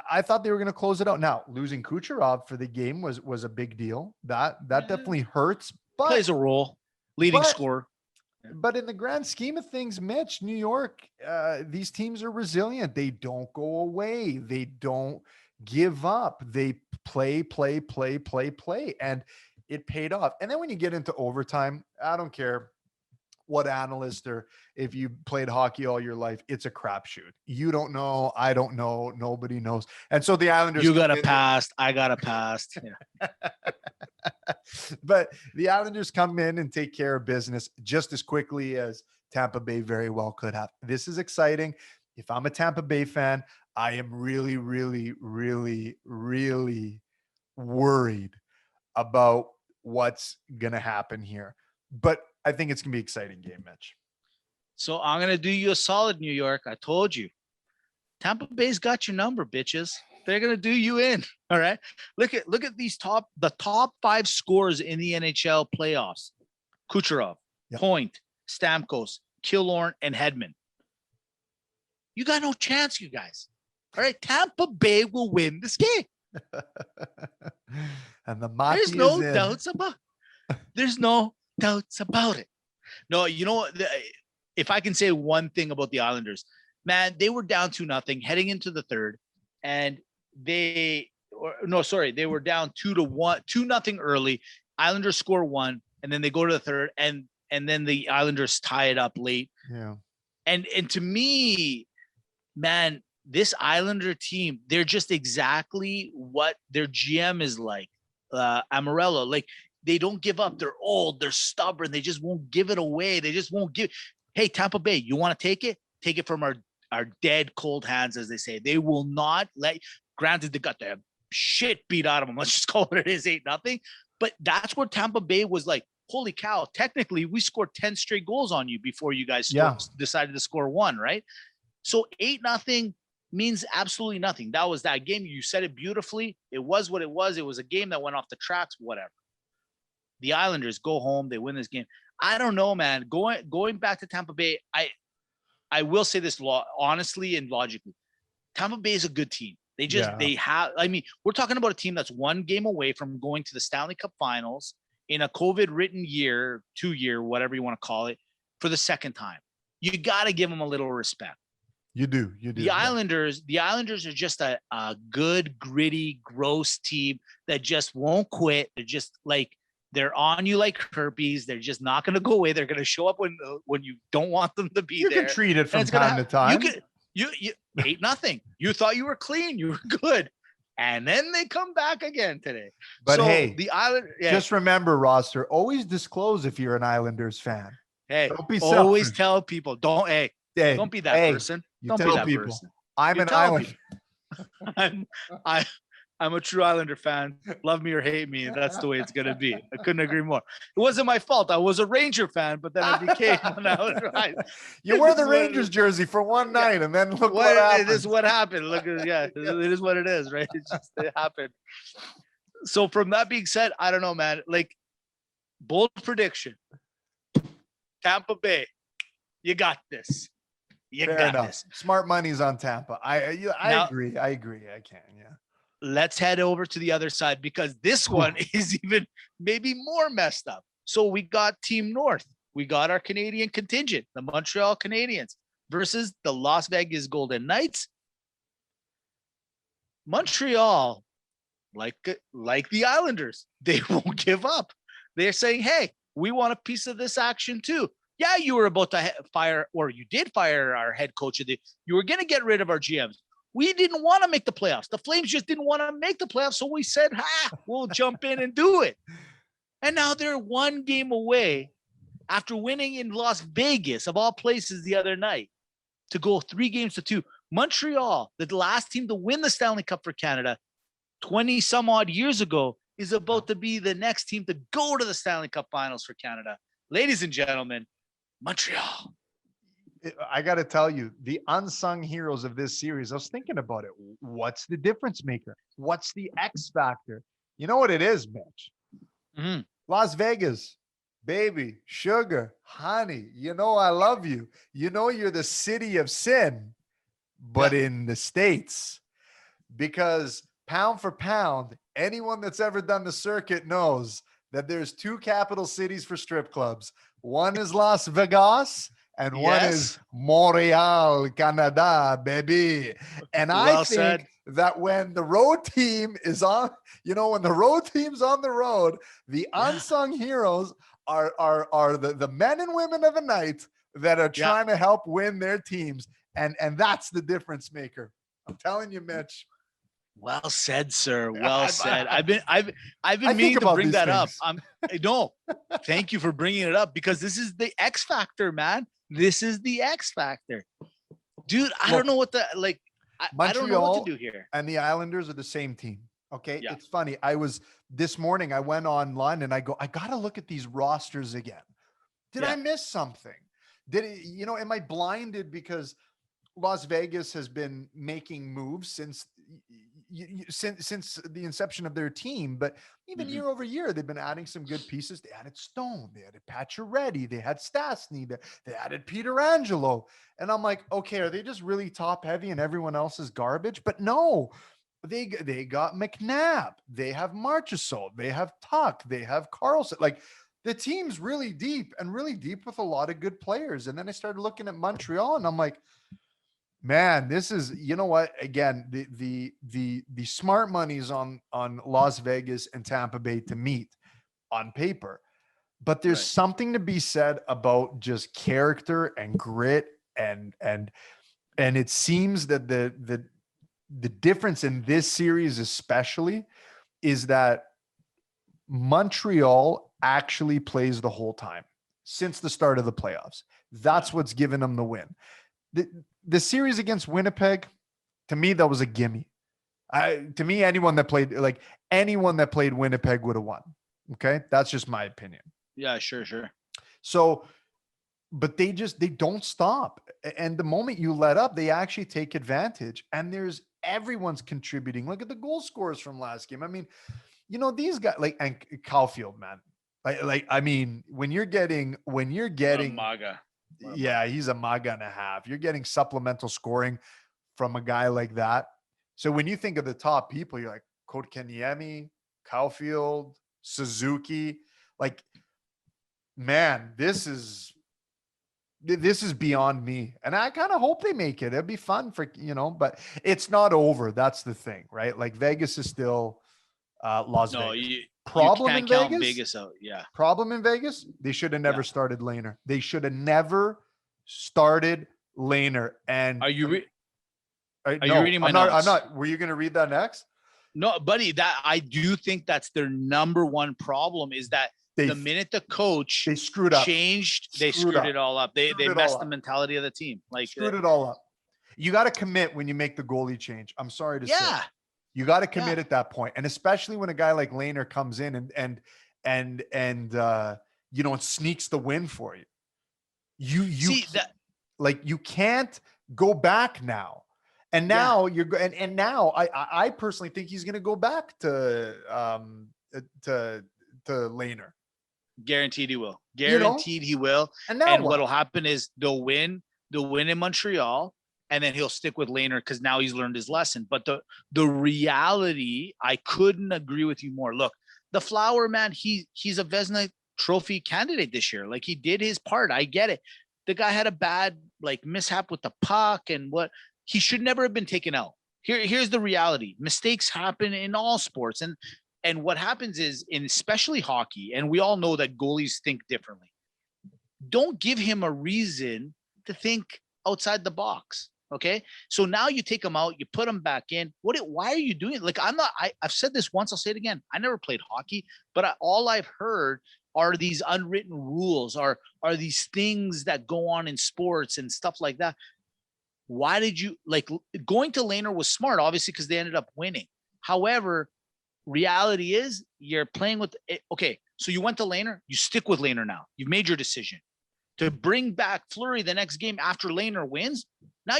I thought they were going to close it out. Now, losing Kucherov for the game was a big deal. That definitely hurts. But plays a role. Leading scorer. But in the grand scheme of things, Mitch, New York, these teams are resilient. They don't go away. They don't give up. They play, and it paid off. And then when you get into overtime, I don't care what analyst or if you played hockey all your life, it's a crapshoot. You don't know. I don't know. Nobody knows. And so the Islanders, You got a pass. I got a pass. Yeah. but the Islanders come in and take care of business just as quickly as Tampa Bay very well could have. This is exciting. If I'm a Tampa Bay fan, I am really, really, really, really worried about what's going to happen here. But I think it's going to be an exciting game, Mitch. So I'm going to do you a solid, New York. I told you. Tampa Bay's got your number, bitches. They're going to do you in. All right. Look at these the top 5 scorers in the NHL playoffs. Kucherov, Yep. Point, Stamkos, Killorn, and Hedman. You got no chance, you guys. All right. Tampa Bay will win this game. And the Mafia There's no doubts about it. No, you know what? If I can say one thing about the Islanders, man, they were down 2-0 heading into the third, and they were down 2-0 early. Islanders score 1, and then they go to the third, and then the Islanders tie it up late. Yeah. And to me, man, this Islander team, they're just exactly what their GM is like, Amarello. Like, they don't give up. They're old. They're stubborn. They just won't give it away. They just won't give. Hey, Tampa Bay, you want to take it? Take it from our dead cold hands, as they say. They will not let. Granted, they got the shit beat out of them. Let's just call it it is 8-0. But that's where Tampa Bay was like, holy cow, technically we scored 10 straight goals on you before you guys decided to score 1, right? So 8-0 means absolutely nothing. That was that game. You said it beautifully. It was what it was. It was a game that went off the tracks, whatever. The Islanders go home. They win this game. I don't know, man. Going back to Tampa Bay, I will say this honestly and logically. Tampa Bay is a good team. They have, I mean, we're talking about a team that's 1 game away from going to the Stanley Cup Finals in a COVID-ridden year, 2-year, whatever you want to call it, for the second time. You got to give them a little respect. You do. The Islanders are just a good, gritty, gross team that just won't quit. They're just like, they're on you like herpes. They're just not going to go away. They're going to show up when you don't want them to be there. You can treat it from time to time. You 8-0. You thought you were clean. You were good. And then they come back again today. But so hey, the Island, just remember, roster, always disclose if you're an Islanders fan. Hey, don't be always selfish. tell people, don't be that person. Don't be that people, person. I'm an Islander. I'm a true Islander fan. Love me or hate me. That's the way it's going to be. I couldn't agree more. It wasn't my fault. I was a Ranger fan, but then I became an Islander. You wore the Rangers jersey for one night, and then look what happened. It is what happened. Look, it is what it is, right? It happened. So from that being said, I don't know, man. Like, bold prediction. Tampa Bay, you got this. Fair enough. This. Smart money's on Tampa. I agree. I can. Yeah. Let's head over to the other side, because this one is even maybe more messed up. So we got Team North. We got our Canadian contingent, the Montreal Canadiens, versus the Las Vegas Golden Knights. Montreal, like the Islanders, they won't give up. They're saying, hey, we want a piece of this action too. Yeah, you were about to fire, or you did fire our head coach. You were going to get rid of our GMs. We didn't want to make the playoffs. The Flames just didn't want to make the playoffs. So we said, we'll jump in and do it. And now they're 1 game away after winning in Las Vegas, of all places, the other night, to go 3-2. Montreal, the last team to win the Stanley Cup for Canada 20 some odd years ago, is about to be the next team to go to the Stanley Cup Finals for Canada. Ladies and gentlemen, Montreal. I got to tell you, the unsung heroes of this series, I was thinking about it. What's the difference maker? What's the X factor? You know what it is, Mitch? Mm-hmm. Las Vegas, baby, sugar, honey. You know I love you. You know you're the city of sin, but in the States. Because pound for pound, anyone that's ever done the circuit knows that there's 2 capital cities for strip clubs. One is Las Vegas, and one is Yes. Montreal, Canada, baby. And I Well think said. that when the road team is on, when the road team's on the road, the Yeah. unsung heroes are the men and women of the night that are Yeah. trying to help win their teams. And that's the difference maker. I'm telling you, Mitch. Well said, sir. Well I, said. I, I've I been think meaning to about bring these that up. things. No, thank you for bringing it up because this is the X factor, man. This is the X factor, dude. I Look, don't know what the like. I don't know what to Montreal do here. and the Islanders are the same team. Okay. Yeah. It's funny. This morning, I went online and I got to look at these rosters again. Did Yeah. I miss something? Am I blinded because Las Vegas has been making moves since the inception of their team, but even Mhm. year over year, they've been adding some good pieces. They added Stone, they added Pacioretty, they had Stastny, they added Peter Angelo, and I'm like, okay, are they just really top heavy and everyone else is garbage? But no, they got McNabb, they have Marchessault, they have Tuck, they have Carlson, like. The team's really deep with a lot of good players. And then I started looking at Montreal and I'm like, man, this is, what, again, the smart money's on Las Vegas and Tampa Bay to meet on paper. But there's Right. something to be said about just character and grit and it seems that the difference in this series especially is that Montreal actually plays the whole time since the start of the playoffs. That's what's given them the win. The series against Winnipeg, to me, that was a gimme. To me, anyone that played Winnipeg would have won. Okay. That's just my opinion. Yeah, sure. So, but they don't stop. And the moment you let up, they actually take advantage. And everyone's contributing. Look at the goal scorers from last game. I mean, these guys and Caulfield, man. I mean, when you're getting, MAGA. yeah, he's a MAGA and a half. You're getting supplemental scoring from a guy like that. So when you think of the top people, you're like Kotkaniemi, Caulfield, Suzuki. Like, man, this is beyond me. And I kind of hope they make it. It'd be fun but it's not over. That's the thing, right? Like Vegas is still Las No, Vegas. you can't count Vegas out. Yeah. Problem in Vegas, they should have never Yeah. started Lehner. They should have never started Lehner. And Are you no, reading my I'm not. notes? Were you going to read that next? No, buddy, that I do think that's their number one problem is that the minute the coach they screwed up, changed, they screwed it all up. They messed the mentality of the team. Like screwed it all up. You got to commit when you make the goalie change. I'm sorry to say. Yeah. You got to commit at that point. And especially when a guy like Lehner comes in and sneaks the win for you. You see that, like you can't go back now. And now you're and now I personally think he's going to go back to Lehner. Guaranteed he will. Guaranteed he will. And now what'll happen is they'll win in Montreal. And then he'll stick with Lehner because now he's learned his lesson. But the reality, I couldn't agree with you more. Look, the Flower, man, he's a Vezina Trophy candidate this year. Like he did his part. I get it. The guy had a bad mishap with the puck and what he should never have been taken out. Here's the reality. Mistakes happen in all sports. And what happens is in especially hockey, and we all know that goalies think differently. Don't give him a reason to think outside the box. Okay. So now you take them out, you put them back in. Why are you doing it? Like, I've said this once, I'll say it again. I never played hockey, but all I've heard are these unwritten rules, are these things that go on in sports and stuff like that. Why did you going to Lehner was smart, obviously, because they ended up winning. However, reality is you're playing with it. Okay. So you went to Lehner, you stick with Lehner now. You've made your decision to bring back Fleury the next game after Lehner wins. Now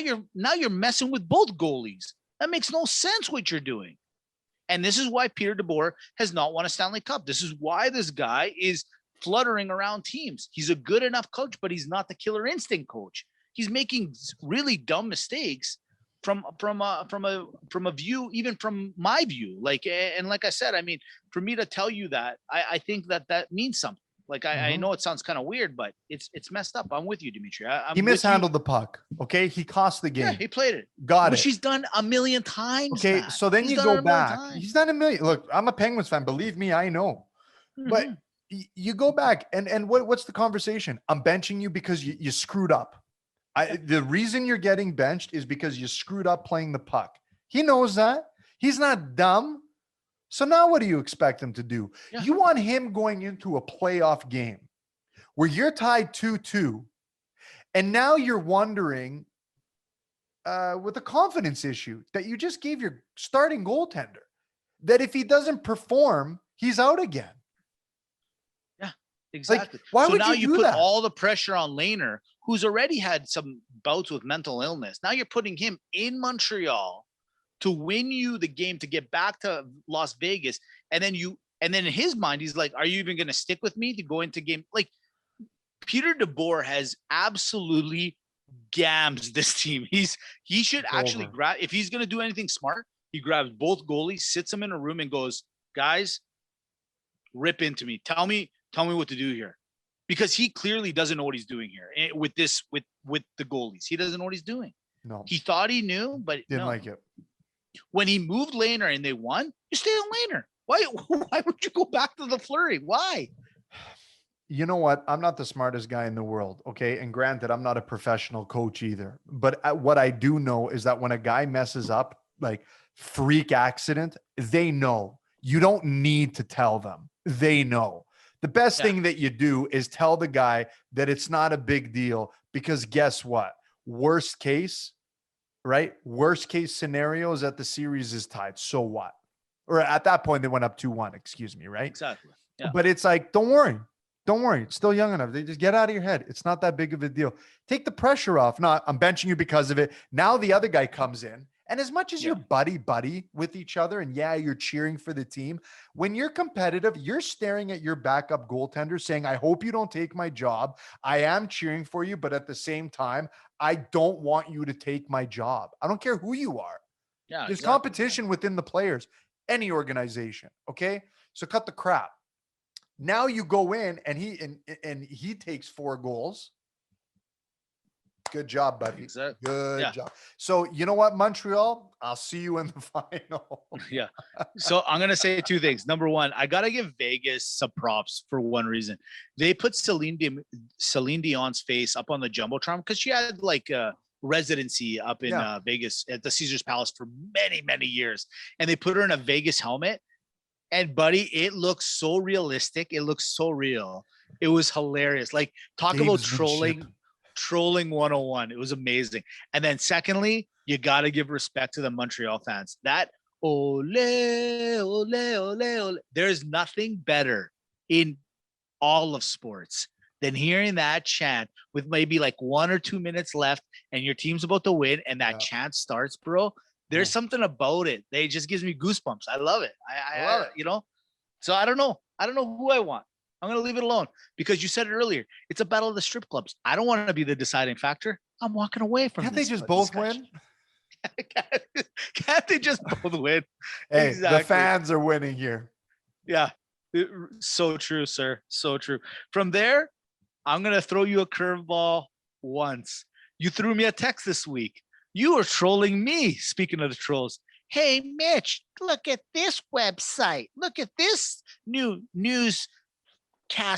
you're messing with both goalies. That makes no sense what you're doing. And this is why Peter DeBoer has not won a Stanley Cup. This is why this guy is fluttering around teams. He's a good enough coach, but he's not the killer instinct coach. He's making really dumb mistakes from a view, even from my view. Like I said, I mean, for me to tell you that, I think that means something. Like I know it sounds kind of weird, but it's messed up. I'm with you, Dimitri. He mishandled the puck. Okay, he cost the game. Yeah, he played it. Got Which it. he's done a million times. Okay, Matt. so then He's you done go it a million back. times. He's done a million. Look, I'm a Penguins fan. Believe me, I know. But you go back and what's the conversation? I'm benching you because you screwed up. The reason you're getting benched is because you screwed up playing the puck. He knows that. He's not dumb. So now what do you expect him to do? Yeah. You want him going into a playoff game where you're tied 2-2, and now you're wondering with a confidence issue that you just gave your starting goaltender, that if he doesn't perform, he's out again. Yeah, exactly. Like, why so would now you you do put that? all the pressure on Lehner, who's already had some bouts with mental illness. Now you're putting him in Montreal to win you the game, to get back to Las Vegas. And then in his mind, he's like, are you even going to stick with me to go into game? Like, Peter DeBoer has absolutely gams this team. He should actually grab, if he's going to do anything smart, he grabs both goalies, sits them in a room and goes, guys, rip into me. Tell me what to do here. Because he clearly doesn't know what he's doing here with the goalies. He doesn't know what he's doing. No. He thought he knew, but Didn't like it. When he moved Lehner and they won, you stay on Lehner. Why would you go back to the Fleury? Why? You know what? I'm not the smartest guy in the world. Okay. And granted, I'm not a professional coach either. But what I do know is that when a guy messes up, like freak accident, they know. You don't need to tell them. They know. The best thing that you do is tell the guy that it's not a big deal, because guess what? Worst case, right? Worst case scenario is that the series is tied. So what? Or at that point, they went up 2-1, excuse me, right? Exactly. Yeah. But it's like, don't worry. Don't worry. It's still young enough. They just get out of your head. It's not that big of a deal. Take the pressure off. Not, I'm benching you because of it. Now the other guy comes in. And as much as you're buddy with each other, and you're cheering for the team, when you're competitive, you're staring at your backup goaltender saying, I hope you don't take my job. I am cheering for you, but at the same time, I don't want you to take my job. I don't care who you are. Yeah, there's competition within the players, any organization. Okay. So cut the crap. Now you go in and he takes 4 goals. Good job, buddy. Exactly. Good job. So you know what, Montreal? I'll see you in the final. Yeah. So I'm gonna say 2 things. Number 1, I gotta give Vegas some props for one reason. They put Celine Dion's face up on the jumbotron because she had like a residency up in Vegas at the Caesar's Palace for many, many years, and they put her in a Vegas helmet. And buddy, it looks so realistic. It looks so real. It was hilarious. Like, talk about trolling 101. It was amazing. And then secondly, you got to give respect to the Montreal fans. That ole, ole, ole, ole. There's nothing better in all of sports than hearing that chant with maybe like 1 or 2 minutes left and your team's about to win and that chant starts, bro. There's something about it. They just gives me goosebumps. I love it. I love it. You know? So I don't know. I don't know who I want. I'm going to leave it alone because you said it earlier. It's a battle of the strip clubs. I don't want to be the deciding factor. I'm walking away from Can't this. they just both win? Can't they just both win? Hey, the fans are winning here. Yeah. So true, sir. So true. From there, I'm going to throw you a curveball once. You threw me a text this week. You were trolling me. Speaking of the trolls. Hey, Mitch, look at this website. Look at this new newscast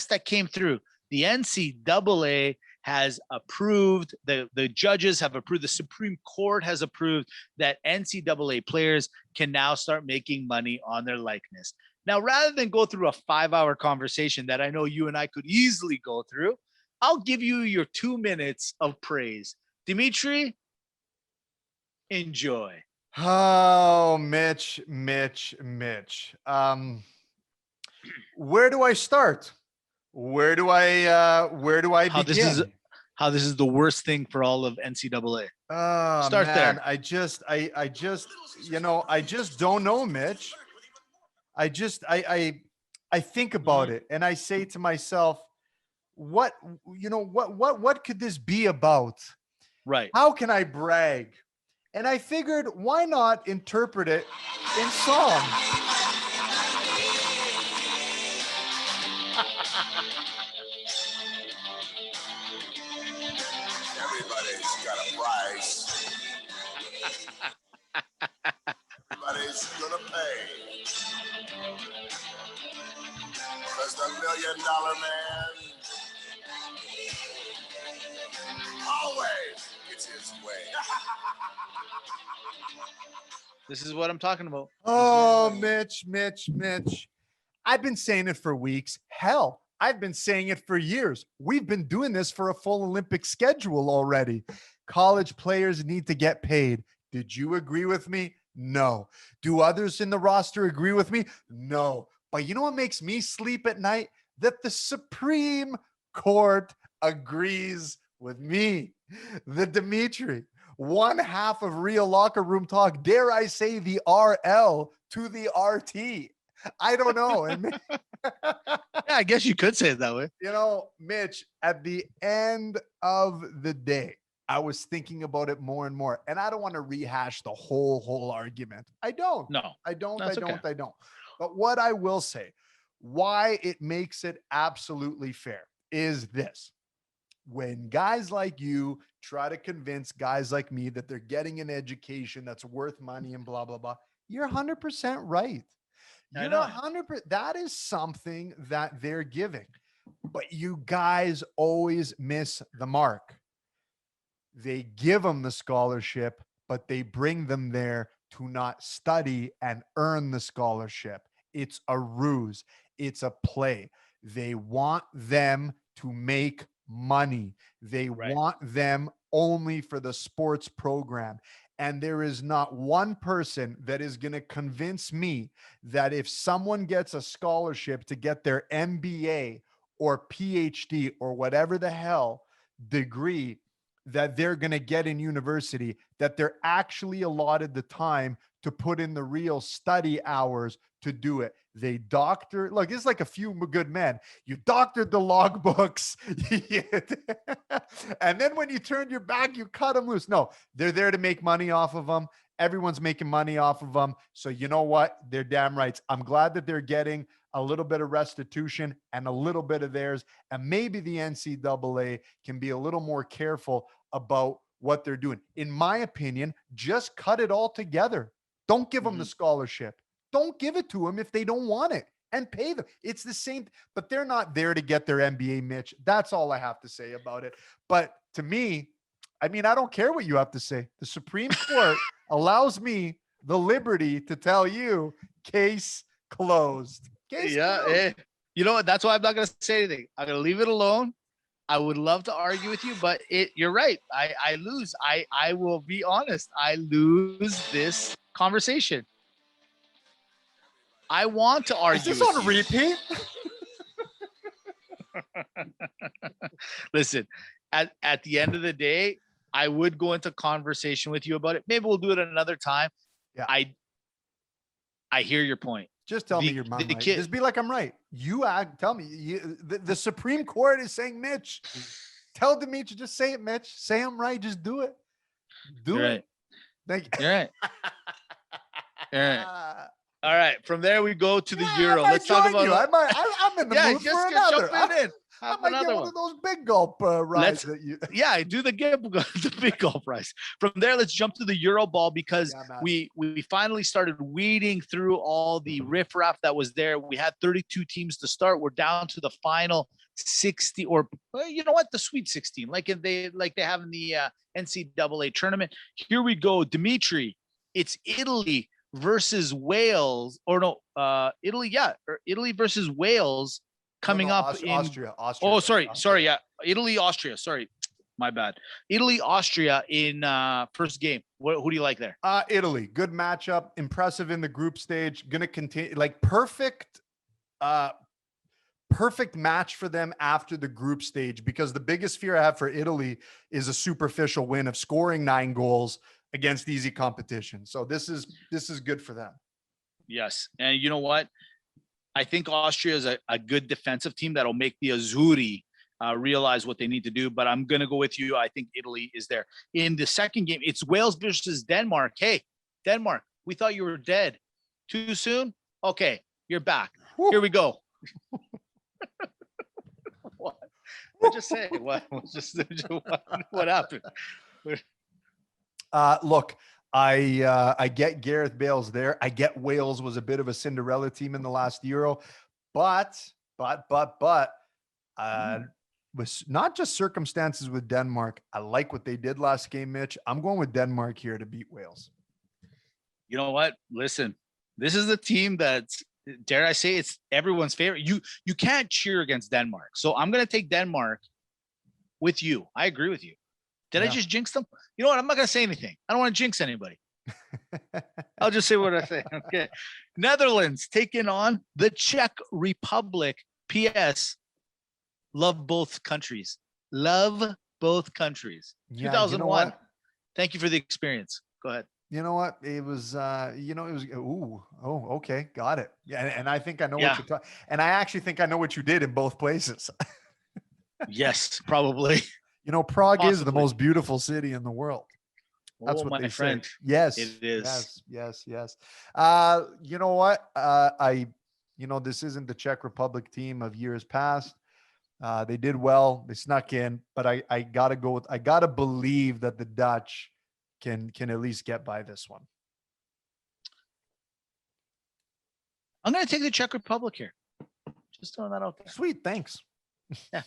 that came through. The NCAA has approved, the judges have approved, the Supreme Court has approved that NCAA players can now start making money on their likeness. Now, rather than go through a 5-hour conversation that I know you and I could easily go through, I'll give you your 2 minutes of praise. Dimitri, enjoy. Oh, Mitch. Where do I start? Where do I begin? How this is the worst thing for all of NCAA. Start there. I just don't know, Mitch. I think about it and I say to myself, what could this be about? Right. How can I brag? And I figured, why not interpret it in song? Because the $1 Million Man always gets his way. This is what I'm talking about. Oh, Mitch. I've been saying it for weeks. Hell, I've been saying it for years. We've been doing this for a full Olympic schedule already. College players need to get paid. Did you agree with me? No. Do others in the roster agree with me? No. But you know what makes me sleep at night? That the Supreme Court agrees with me. The Dimitri, one half of Real Locker Room Talk, dare I say the RL to the RT. I don't know. And Yeah, I guess you could say it that way. you know, Mitch, at the end of the day, I was thinking about it more and more. And I don't want to rehash the whole argument. I don't. No, I don't. that's okay. I don't. But what I will say, why it makes it absolutely fair is this. When guys like you try to convince guys like me that they're getting an education that's worth money and blah, blah, blah, you're 100% right. I You're know. 100%. That is something that they're giving. But you guys always miss the mark. They give them the scholarship, but they bring them there to not study and earn the scholarship. It's a ruse. It's a play. They want them to make money. They Right. want them only for the sports program. And there is not one person that is going to convince me that if someone gets a scholarship to get their MBA or PhD or whatever the hell degree that they're going to get in university, that they're actually allotted the time to put in the real study hours to do it. They doctor, look, it's like a few good men. You doctored the logbooks. And then when you turned your back, you cut them loose. No, they're there to make money off of them. Everyone's making money off of them. So you know what? They're damn right. I'm glad that they're getting a little bit of restitution and a little bit of theirs. And maybe the NCAA can be a little more careful about what they're doing. In my opinion, just cut it all together. Don't give them the scholarship. Don't give it to them if they don't want it, and pay them. It's the same, but they're not there to get their MBA, Mitch. That's all I have to say about it. But to me, I mean, I don't care what you have to say. The Supreme Court allows me the liberty to tell you, case closed. Case closed. You know what? That's why I'm not going to say anything. I'm going to leave it alone. I would love to argue with you, but you're right. I lose. I will be honest. I lose this conversation. I want to argue. Is this on repeat? Listen, at the end of the day, I would go into conversation with you about it. Maybe we'll do it another time. Yeah. I hear your point. Just tell me you're right. Just be like, I'm right. Tell me. The Supreme Court is saying, Mitch, tell Dimitri, just say it, Mitch. Say I'm right. Just do it. Do it. Right. Thank you. You're right. You're right. All right. From there, we go to the Euro. I might Let's talk join about you. I'm in the mood for another. Jump in. I might get one of those big gulp rides that you. Yeah, do the big gulp rides. From there, let's jump to the Euro ball because we finally started weeding through all the riffraff that was there. We had 32 teams to start. We're down to the final 60, or you know what, the Sweet 16, like they have in the NCAA tournament. Here we go, Dimitri. It's Italy versus Wales, or no, Italy versus Wales. Coming up in Austria. Oh, sorry. Yeah. Italy, Austria. Sorry. My bad. Italy, Austria in first game. Who do you like there? Italy. Good matchup. Impressive in the group stage. Gonna continue, like perfect match for them after the group stage, because the biggest fear I have for Italy is a superficial win of scoring 9 goals against easy competition. So this is good for them. Yes. And you know what? I think Austria is a good defensive team that'll make the Azzurri realize what they need to do. But I'm going to go with you. I think Italy is there. In the second game, it's Wales versus Denmark. Hey, Denmark, we thought you were dead. Too soon? Okay, you're back. Woo. Here we go. What? What'd you say? What happened? Look, I get Gareth Bale's there. I get Wales was a bit of a Cinderella team in the last Euro, but with not just circumstances with Denmark. I like what they did last game, Mitch. I'm going with Denmark here to beat Wales. You know what? Listen, this is the team that's, dare I say, it's everyone's favorite. You can't cheer against Denmark. So I'm going to take Denmark with you. I agree with you. Did I just jinx them? You know what? I'm not going to say anything. I don't want to jinx anybody. I'll just say what I say. Okay. Netherlands taking on the Czech Republic. P.S. Love both countries. Love both countries. Yeah, 2001. you know what? Thank you for the experience. Go ahead. You know what? It was, okay. Got it. Yeah. And I think I know what you're talking. And I actually think I know what you did in both places. Yes, probably. You know, Prague is the Possibly. most beautiful city in the world. That's what my they friend. say. Yes, It is. Yes. You know what? This isn't the Czech Republic team of years past. They did well. They snuck in, but I gotta believe that the Dutch can at least get by this one. I'm going to take the Czech Republic here. Just throwing that out there. Sweet, thanks. Yeah.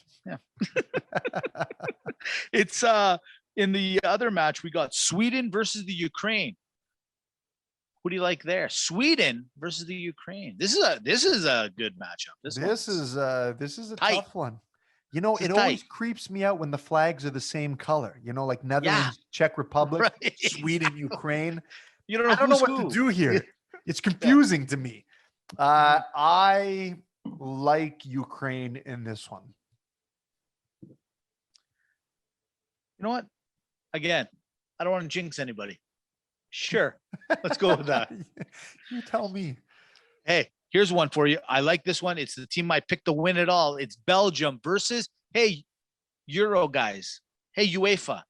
It's in the other match, we got Sweden versus the Ukraine. Who do you like there? Sweden versus the Ukraine. This is a good matchup. This is a tight. tough one. You know, it always creeps me out when the flags are the same color. You know, like Netherlands, Czech Republic, right. Sweden, Ukraine. You don't know, I don't know what to do here. It's confusing to me. I like Ukraine in this one. You know what? Again, I don't want to jinx anybody. Sure. Let's go with that. You tell me. Hey, here's one for you. I like this one. It's the team I picked to win it all. It's Belgium versus, hey, Euro guys. Hey, UEFA.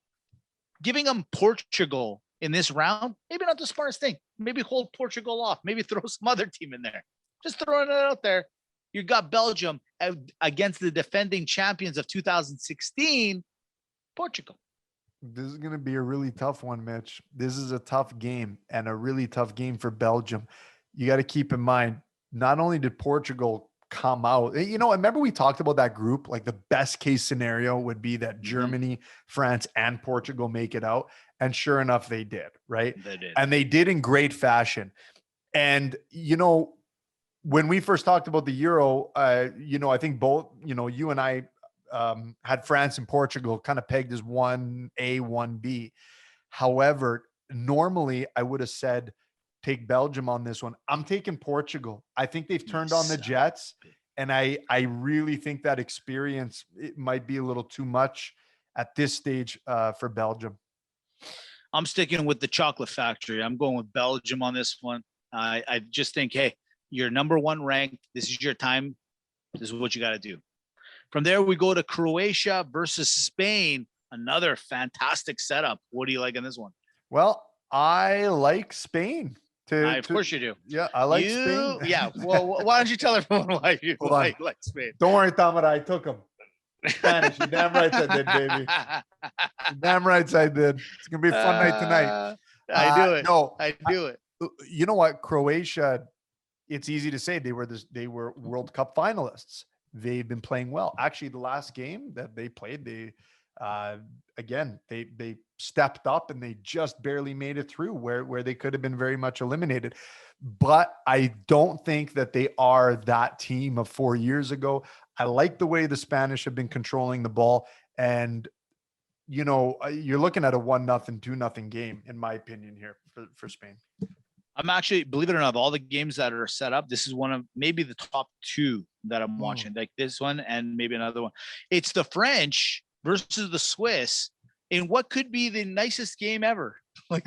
Giving them Portugal in this round, maybe not the smartest thing. Maybe hold Portugal off. Maybe throw some other team in there. Just throwing it out there. You got Belgium against the defending champions of 2016, Portugal. This is going to be a really tough one, Mitch. This is a tough game and a really tough game for Belgium. You got to keep in mind, not only did Portugal come out, you know, remember we talked about that group, like the best case scenario would be that Germany, France, and Portugal make it out. And sure enough, they did, right? They did. And they did in great fashion. And, you know, when we first talked about the Euro, I think both, you and I had France and Portugal kind of pegged as 1A, 1B. However, normally I would have said, take Belgium on this one. I'm taking Portugal. I think they've turned on the Jets. And I really think that experience, it might be a little too much at this stage for Belgium. I'm sticking with the chocolate factory. I'm going with Belgium on this one. I just think, hey, you're number one ranked. This is your time. This is what you got to do. From there, we go to Croatia versus Spain. Another fantastic setup. What do you like in this one? Well, I like Spain. Of course you do. Yeah, I like Spain. Yeah. Well, why don't you tell everyone why you like Spain? Don't worry, Tamara. I took them. Spanish. You damn right I did, baby. You damn right I did. It's going to be a fun night tonight. I do it. No, I do it. You know what? Croatia, it's easy to say they were World Cup finalists. They've been playing well. Actually, the last game that they played, they stepped up and they just barely made it through where they could have been very much eliminated. But I don't think that they are that team of 4 years ago. I like the way the Spanish have been controlling the ball. And, you're looking at a 1-0, 2-0 game, in my opinion, here for Spain. I'm actually, believe it or not, of all the games that are set up, this is one of maybe the top two that I'm watching, like this one and maybe another one. It's the French versus the Swiss in what could be the nicest game ever. Like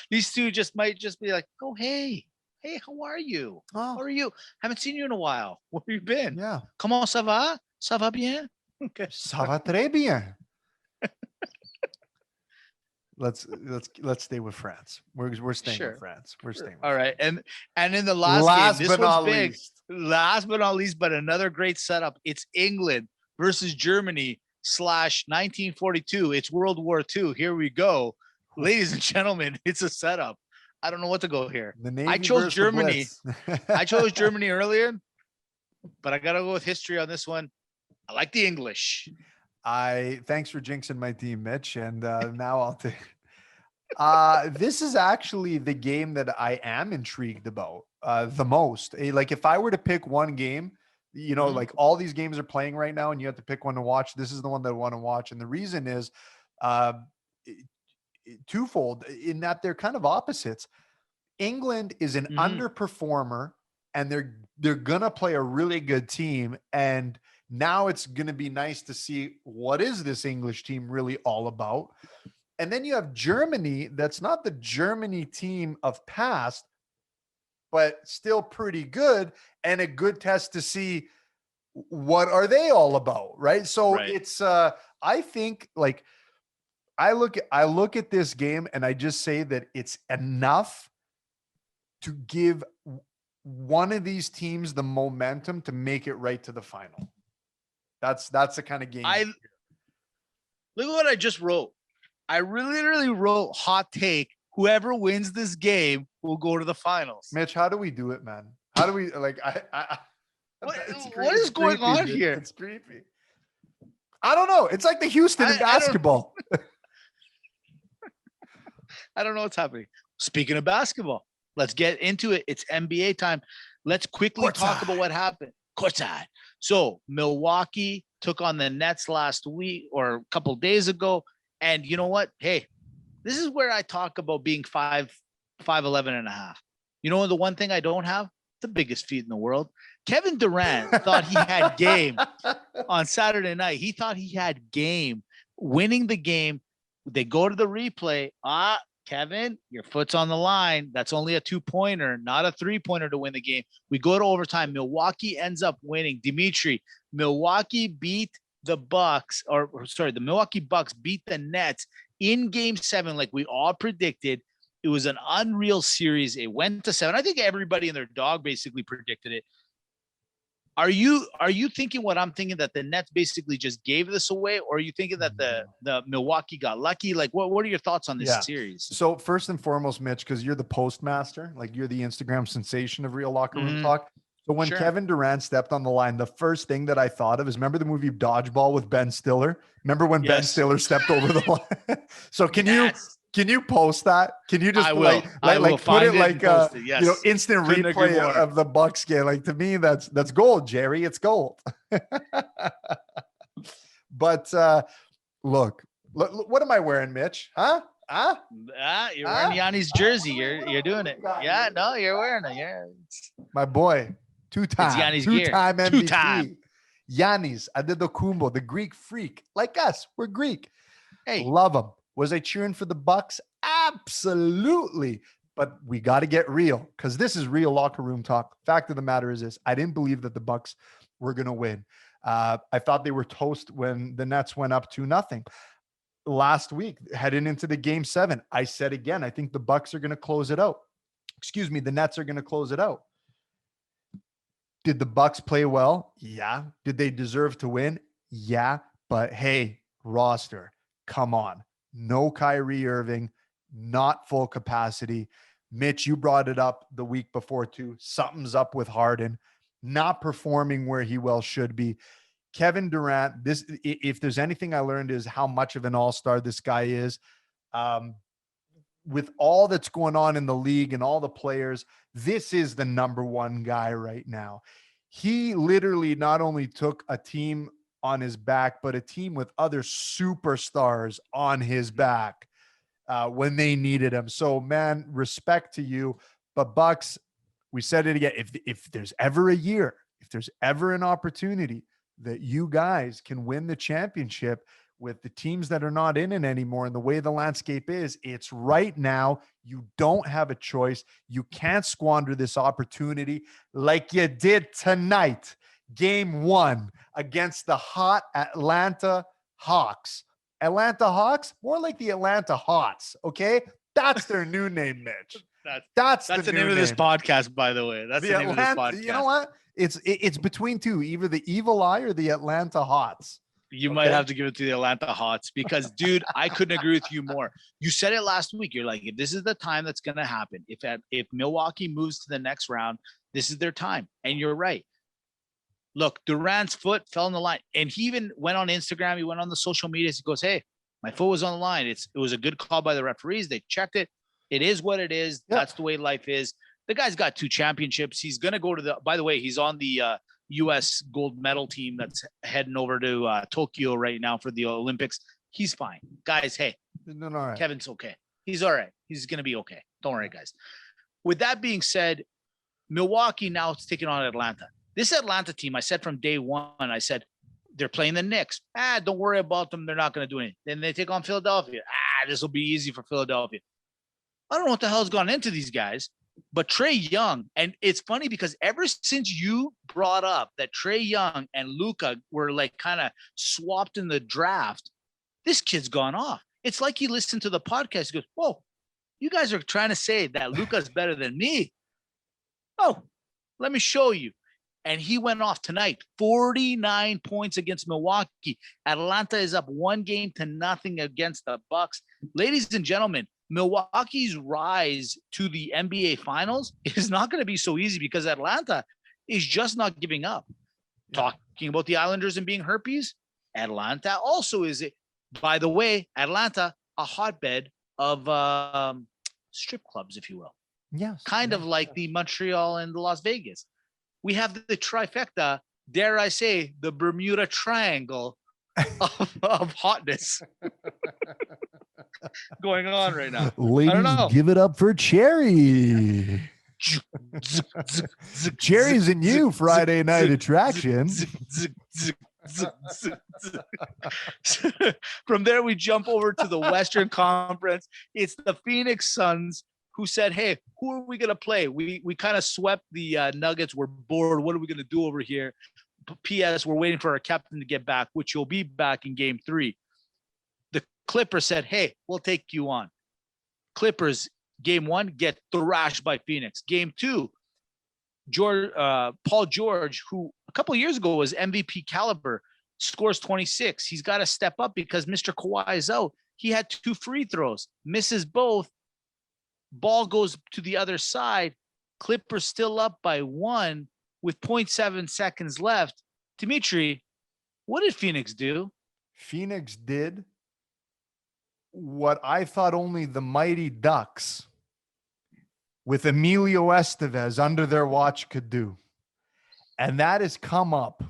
these two might be like, oh, hey, how are you? Oh. How are you? Haven't seen you in a while. Where have you been? Yeah. Comment ça va? Ça va bien? Okay. Ça va très bien. Let's stay with France. We're staying with France. We're staying with all right. France. And in the last game, this one's big. Least. Last but not least, but another great setup. It's England versus Germany / 1942. It's World War II. Here we go. ladies and gentlemen, it's a setup. I don't know what to go here. The Navy I chose versus the Germany. Blitz. I chose Germany earlier, but I gotta go with history on this one. I like the English. Thanks for jinxing my team, Mitch. And now I'll take. This is actually the game that I am intrigued about the most. Like if I were to pick one game, Mhm. like all these games are playing right now, and you have to pick one to watch. This is the one that I want to watch, and the reason is uh, twofold in that they're kind of opposites. England is an Mhm. underperformer, and they're gonna play a really good team, and now it's gonna be nice to see what is this English team really all about. And then you have Germany, that's not the Germany team of past, but still pretty good, and a good test to see what are they all about, right? So Right. it's I think like I look at this game and I just say that it's enough to give one of these teams the momentum to make it right to the final. That's the kind of game. I look at what I just wrote. I literally wrote hot take. Whoever wins this game will go to the finals. Mitch, how do we do it, man? How do we like What, it's what is going creepy, on dude. here? It's creepy. I don't know. It's like the Houston in I don't- basketball. I don't know what's happening. Speaking of basketball, let's get into it. It's NBA time. Let's quickly talk about what happened. Courtside. So Milwaukee took on the Nets last week or a couple days ago. And you know what? Hey, this is where I talk about being 5'11 and a half. You know, the one thing I don't have, the biggest feet in the world. Kevin Durant thought he had game on Saturday night. He thought he had game, winning the game. They go to the replay. Kevin, your foot's on the line. That's only a 2-pointer, not a 3-pointer to win the game. We go to overtime. Milwaukee ends up winning. Dimitri, Milwaukee beat the Bucks, the Milwaukee Bucks beat the Nets in Game 7, like we all predicted. It was an unreal series. It went to 7. I think everybody and their dog basically predicted it. Are you thinking what I'm thinking, that the Nets basically just gave this away, or are you thinking that the Milwaukee got lucky? Like, what are your thoughts on this series? So first and foremost, Mitch, because you're the postmaster, like you're the Instagram sensation of Real Locker Room Talk. So when Kevin Durant stepped on the line, the first thing that I thought of is, remember the movie Dodgeball with Ben Stiller? Remember when Ben Stiller stepped over the line? So can you post that? Can you just like put it like instant replay of the Bucks game? Like, to me, that's gold, Jerry. It's gold. But look, what am I wearing, Mitch? Huh? You're wearing Yanni's jersey. You're doing it. Yeah, no, you're wearing it. Yeah, my boy, two-time MVP. Two-time. Yannis Antetokounmpo, the Greek freak, like us. We're Greek. Hey, love him. Was I cheering for the Bucks? Absolutely. But we got to get real, because this is Real Locker Room Talk. Fact of the matter is this: I didn't believe that the Bucks were going to win. I thought they were toast when the Nets went up 2-0 last week, heading into the Game 7. I said again, I think the Bucks are going to close it out. Excuse me, the Nets are going to close it out. Did the Bucks play well? Yeah. Did they deserve to win? Yeah. But hey, roster, come on. No Kyrie Irving, not full capacity. Mitch, you brought it up the week before too. Something's up with Harden, not performing where he well should be. Kevin Durant, if there's anything I learned, is how much of an all-star this guy is. With all that's going on in the league and all the players, this is the number one guy right now. He literally not only took a team on his back, but a team with other superstars on his back when they needed him. So, man, respect to you. But Bucks, we said it again. If there's ever a year, if there's ever an opportunity that you guys can win the championship with the teams that are not in it anymore, and the way the landscape is, it's right now. You don't have a choice. You can't squander this opportunity like you did tonight. Game 1 against the hot Atlanta Hawks. Atlanta Hawks, more like the Atlanta Hots, okay? That's their new name, Mitch. That's the name of this podcast, by the way. That's the name of this podcast. You know what? It's between two, either the Evil Eye or the Atlanta Hots. You might have to give it to the Atlanta Hawks because, dude, I couldn't agree with you more. You said it last week. You're like, if this is the time that's going to happen, if Milwaukee moves to the next round, this is their time. And you're right. Look, Durant's foot fell on the line. And he even went on Instagram. He went on the social media. He goes, hey, my foot was on the line. It was a good call by the referees. They checked it. It is what it is. Yeah. That's the way life is. The guy's got 2 championships. He's going to go to by the way, he's on the U.S. gold medal team that's heading over to Tokyo right now for the Olympics. He's fine. Guys, hey, all right. Kevin's okay. He's all right. He's going to be okay. Don't worry, guys. With that being said, Milwaukee now is taking on Atlanta. This Atlanta team, I said from day one, I said, they're playing the Knicks. Don't worry about them. They're not going to do anything. Then they take on Philadelphia. This will be easy for Philadelphia. I don't know what the hell's gone into these guys, but Trae Young, and it's funny because ever since you brought up that Trae Young and Luka were like kind of swapped in the draft, this kid's gone off. It's like he listened to the podcast. He goes, whoa, you guys are trying to say that Luka's better than me. Oh, let me show you. And he went off tonight, 49 points against Milwaukee. Atlanta is up 1-0 against the Bucks. Ladies and gentlemen, Milwaukee's rise to the NBA Finals is not going to be so easy because Atlanta is just not giving up. Talking about the Islanders and being herpes, Atlanta also is, by the way, Atlanta, a hotbed of strip clubs, if you will. Yes. Kind of like the Montreal and the Las Vegas. We have the trifecta, dare I say, the Bermuda Triangle of hotness going on right now. Ladies, give it up for Cherry. Cherry's a new Friday night attraction. From there, we jump over to the Western Conference. It's the Phoenix Suns who said, hey, who are we going to play? We kind of swept the Nuggets. We're bored. What are we going to do over here? P.S. We're waiting for our captain to get back, which will be back in game 3. The Clippers said, hey, we'll take you on. Clippers, game 1, get thrashed by Phoenix. Game 2, Paul George, who a couple of years ago was MVP caliber, scores 26. He's got to step up because Mr. Kawhi is out. He had 2 free throws, misses both. Ball goes to the other side. Clippers still up by 1 with 0.7 seconds left. Dimitri, what did Phoenix do? Phoenix did what I thought only the Mighty Ducks with Emilio Estevez under their watch could do. And that is come up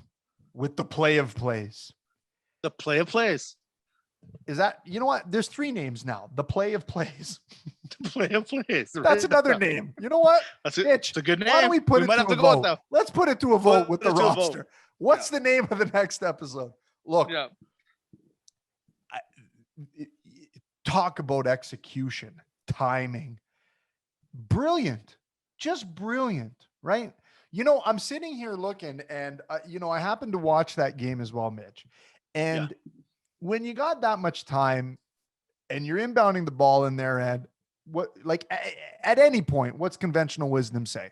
with the play of plays. The play of plays. Is that, you know what? There's 3 names now. The play of plays. The play of plays. That's another name. You know what? That's it. Mitch, it's a good name. Why don't we put it to a vote? Let's put it to a vote with the roster. What's the name of the next episode? Look, talk about execution, timing. Brilliant. Just brilliant, right? You know, I'm sitting here looking and, I happened to watch that game as well, Mitch. And when you got that much time and you're inbounding the ball in their end, at any point, what's conventional wisdom say?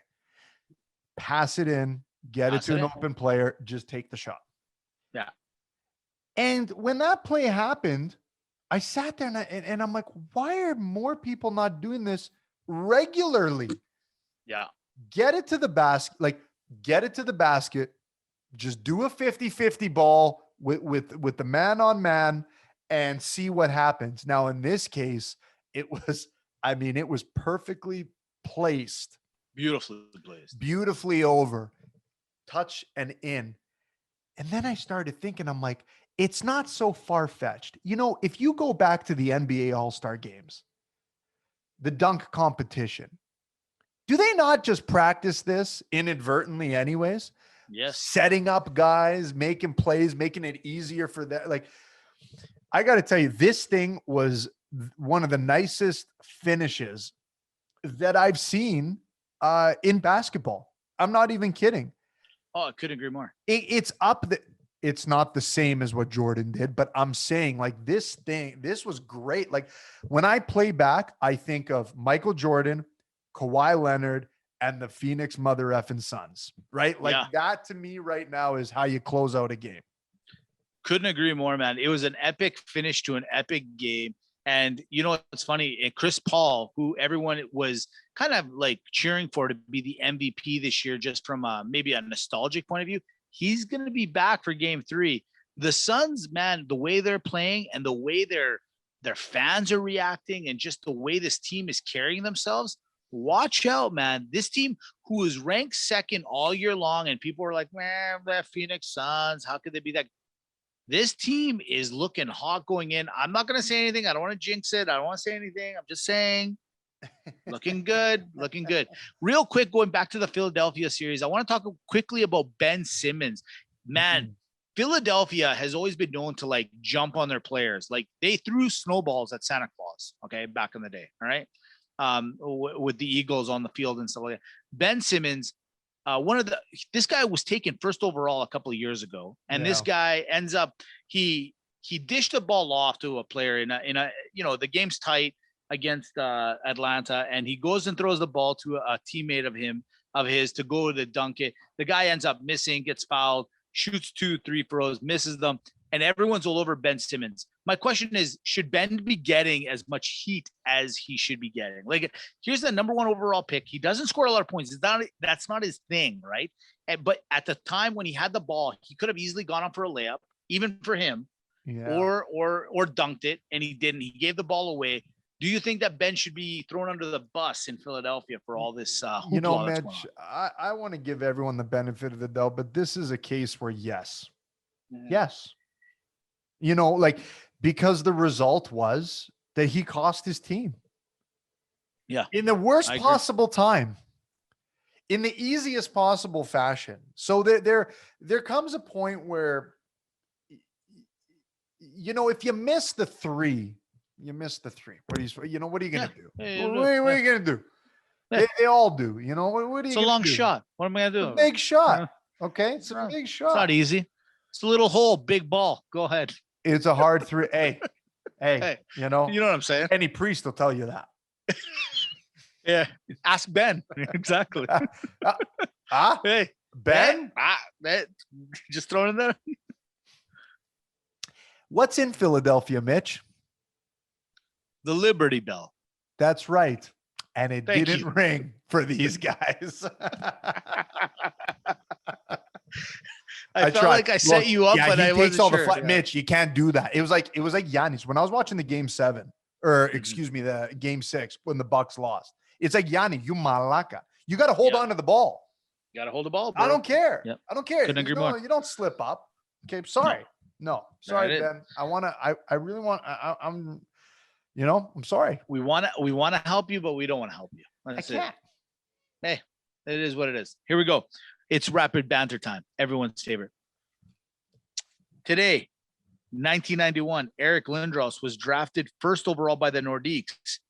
Pass it in, get it to an open player, just take the shot. Yeah. And when that play happened, I sat there and I'm like, why are more people not doing this regularly? Yeah. Get it to the basket, just do a 50-50 ball with the man on man and see what happens. Now, in this case, it was perfectly placed. Beautifully over. Touch and in. And then I started thinking, I'm like, it's not so far-fetched. You know, if you go back to the NBA All-Star games, the dunk competition, do they not just practice this inadvertently anyways? Yes. Setting up guys, making plays, making it easier for that. Like, I got to tell you, this thing was one of the nicest finishes that I've seen in basketball. I'm not even kidding. Oh, I couldn't agree more. It's up. It's not the same as what Jordan did, but I'm saying like this was great. Like when I play back, I think of Michael Jordan, Kawhi Leonard, and the Phoenix mother effing Suns, right? Like that to me right now is how you close out a game. Couldn't agree more, man. It was an epic finish to an epic game. And you know what's funny? Chris Paul, who everyone was kind of like cheering for to be the MVP this year, just from maybe a nostalgic point of view, he's going to be back for Game 3. The Suns, man, the way they're playing and the way their fans are reacting, and just the way this team is carrying themselves. Watch out, man. This team, who is ranked second all year long, and people are like, man, that Phoenix Suns, how could they be that? This team is looking hot going in. I'm not going to say anything. I don't want to jinx it. I don't want to say anything. I'm just saying, looking good, looking good. Real quick, going back to the Philadelphia series, I want to talk quickly about Ben Simmons. Man, Philadelphia has always been known to like jump on their players. Like they threw snowballs at Santa Claus, okay, back in the day, all right, with the Eagles on the field and stuff like that. Ben Simmons, this guy was taken first overall a couple of years ago, and this guy ends up he dished the ball off to a player in a the game's tight against Atlanta, and he goes and throws the ball to a teammate of his to go to dunk it. The guy ends up missing, gets fouled, shoots 2-3 throws, misses them, and everyone's all over Ben Simmons. My question is, should Ben be getting as much heat as he should be getting? Like, here's the number 1 overall pick. He doesn't score a lot of points. That's not his thing, right? But at the time when he had the ball, he could have easily gone up for a layup, even for him, or dunked it, and he didn't. He gave the ball away. Do you think that Ben should be thrown under the bus in Philadelphia for all this hoopla? Mitch, I want to give everyone the benefit of the doubt, but this is a case where yes. Because the result was that he cost his team. Yeah. In the worst possible time, in the easiest possible fashion. So there comes a point where, if you miss the three, you miss the three. What are you going to do? What are you going to do? They all do. What are you going to do? It's a long shot. What am I going to do? It's a big shot. Okay. It's a big shot. It's not easy. It's a little hole, big ball. Go ahead. It's a hard three. Hey, you know what I'm saying? Any priest will tell you that. Yeah. Ask Ben. Exactly. Hey, Ben? Just throw it in there. What's in Philadelphia, Mitch? The Liberty Bell. That's right. And it didn't ring for these guys. I felt like I set you up, but I wasn't sure. The Mitch, you can't do that. It was like Giannis when I was watching the game 7, or excuse me, the game 6 when the Bucks lost. It's like, Giannis, you malaka. You got to hold on to the ball. You got to hold the ball, bro. I don't care. Yep. I don't care. Couldn't agree more. You don't slip up. Okay, sorry. No. Sorry, Ben. I really want. I'm sorry. We want to help you, but we don't want to help you. That's I can't. Hey, it is what it is. Here we go. It's rapid banter time. Everyone's favorite. Today, 1991, Eric Lindros was drafted first overall by the Nordiques.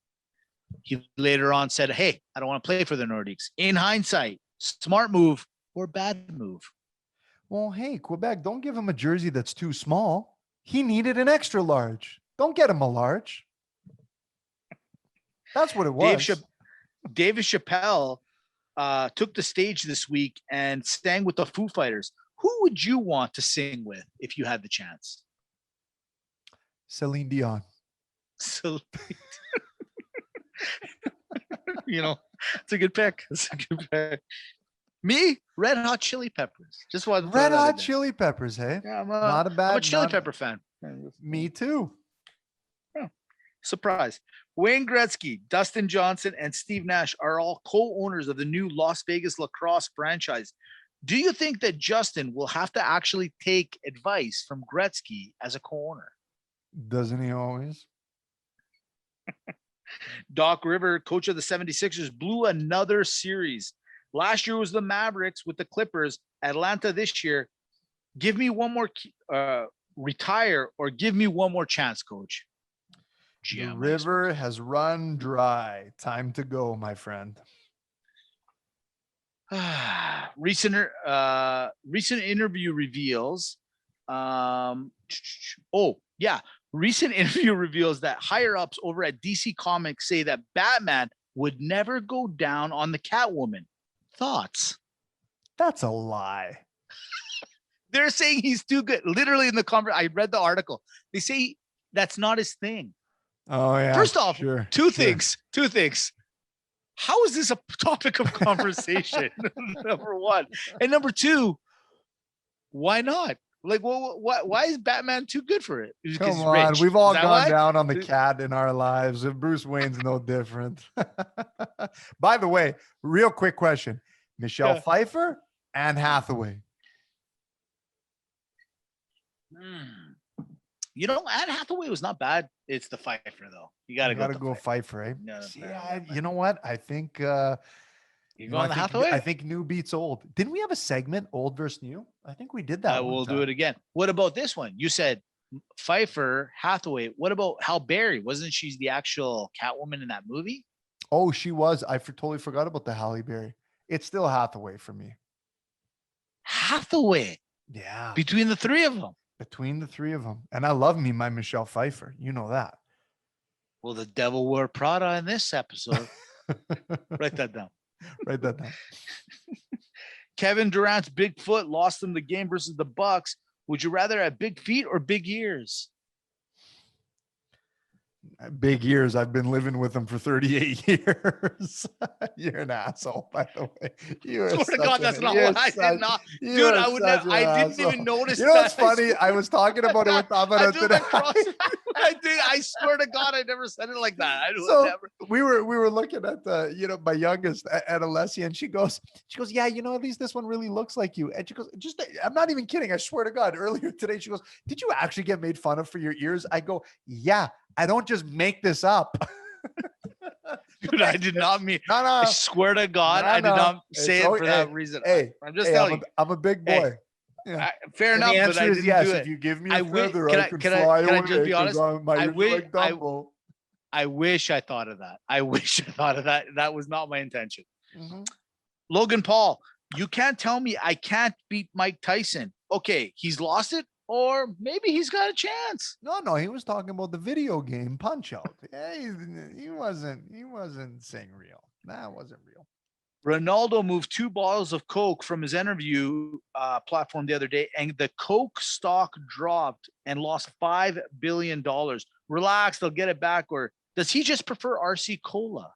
He later on said, hey, I don't want to play for the Nordiques. In hindsight, smart move or bad move? Well, hey, Quebec, don't give him a jersey that's too small. He needed an extra large. Don't get him a large. That's what it was. David Chappelle took the stage this week and sang with the Foo Fighters. Who would you want to sing with if you had the chance? Celine Dion. It's a good pick. Me, Red Hot Chili Peppers. Just want Red Hot Chili Peppers, hey? Yeah, I'm a Chili Pepper fan. Me too. Oh, surprise. Wayne Gretzky, Dustin Johnson, and Steve Nash are all co-owners of the new Las Vegas lacrosse franchise. Do you think that Justin will have to actually take advice from Gretzky as a co-owner? Doesn't he always? Doc River, coach of the 76ers, blew another series. Last year was the Mavericks with the Clippers. Atlanta this year. Give me one more retire or give me one more chance, coach. The river has run dry. Time to go, my friend. Recent interview reveals. Recent interview reveals that higher ups over at DC Comics say that Batman would never go down on the Catwoman. Thoughts? That's a lie. They're saying he's too good. Literally in the conversation, I read the article. They say that's not his thing. Oh yeah. First off, sure, two sure. things. Two things. How is this a topic of conversation? Number one, and number two, why not? Like, why is Batman too good for it? Because Come he's on, rich. we've all Is that gone why? down on the cat in our lives. And Bruce Wayne's no different. By the way, real quick question: Michelle Yeah. Pfeiffer, Anne Hathaway. You know, Anne Hathaway was not bad. It's the Pfeiffer though. You gotta go. Go Pfeiffer, eh? No, See, no. you know what? I think You're going the Hathaway. I think new beats old. Didn't we have a segment, old versus new? I think we did that. I will do it again. What about this one? You said Pfeiffer, Hathaway. What about Halle Berry? Wasn't she the actual Catwoman in that movie? Oh, she was. I totally forgot about the Halle Berry. It's still Hathaway for me. Hathaway. Yeah. Between the three of them. Between the three of them. And I love me my Michelle Pfeiffer. You know that. Well, the devil wore Prada in this episode. Write that down. Write that down. Kevin Durant's big foot lost him the game versus the Bucks. Would you rather have big feet or big ears? Big ears. I've been living with him for 38 years. You're an asshole, by the way. You are Swear to God, that's not what I did not. Dude, I didn't even notice. You know what's funny? I was talking about it with Tamara today. I swear to God, I never said it like that. We were looking at my youngest at Alessia, and she goes, yeah, at least this one really looks like you. And she goes, I'm not even kidding. I swear to God, earlier today, she goes, did you actually get made fun of for your ears? I go, yeah, I don't just make this up. Dude, I did not mean. No. I swear to God, I did not say it for that reason. I'm just telling you. I'm a big boy. Yeah. Fair enough. The answer is yes. Do it. If you give me a feather, can I can fly away. Can I just be honest? I wish I thought of that. I wish I thought of that. That was not my intention. Mm-hmm. Logan Paul, you can't tell me I can't beat Mike Tyson. Okay, he's lost it, or maybe he's got a chance. No, he was talking about the video game Punch Out. He wasn't saying real. That wasn't real. Ronaldo moved 2 bottles of Coke from his interview platform the other day, and the Coke stock dropped and lost $5 billion. Relax, they'll get it back. Or does he just prefer RC Cola?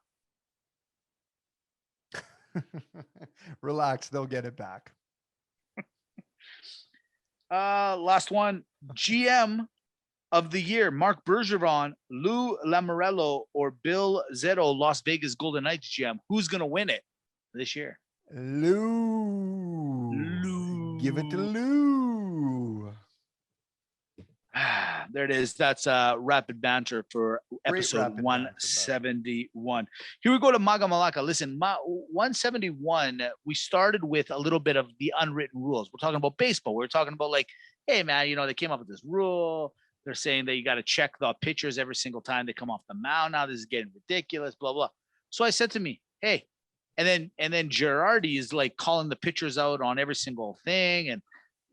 Relax, they'll get it back. Last one. GM of the year: Mark Bergeron, Lou Lamoriello, or Bill Zito, Las Vegas Golden Knights GM. Who's gonna win it this year? Lou. Give it to Lou. There it is. That's rapid banter for episode 171. Here we go to Maga Malaka. Listen, 171, we started with a little bit of the unwritten rules. We're talking about baseball. We're talking about like, hey, man, they came up with this rule. They're saying that you got to check the pitchers every single time they come off the mound. Now this is getting ridiculous, blah, blah. So I said to me, hey, and then Girardi is like calling the pitchers out on every single thing and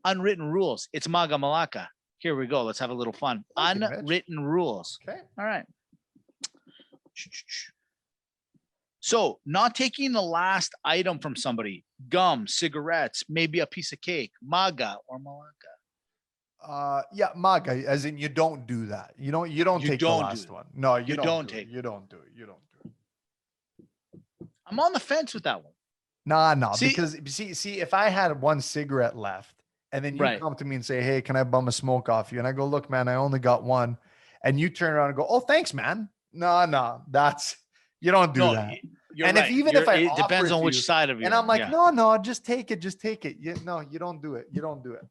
unwritten rules. It's Maga Malaka. Here we go. Let's have a little fun. Unwritten rules. Okay. All right. So not taking the last item from somebody, gum, cigarettes, maybe a piece of cake, Maga or Malaka. Yeah, Maga, as in you don't do that. You don't take the last one. No, you don't take it. You don't do it. I'm on the fence with that one. Nah, because see, if I had one cigarette left, and then you come to me and say, hey, can I bum a smoke off you? And I go, look, man, I only got one. And you turn around and go, oh, thanks, man. No, you don't do that. And right. It depends on which side of you. And I'm like, no, just take it. You don't do it.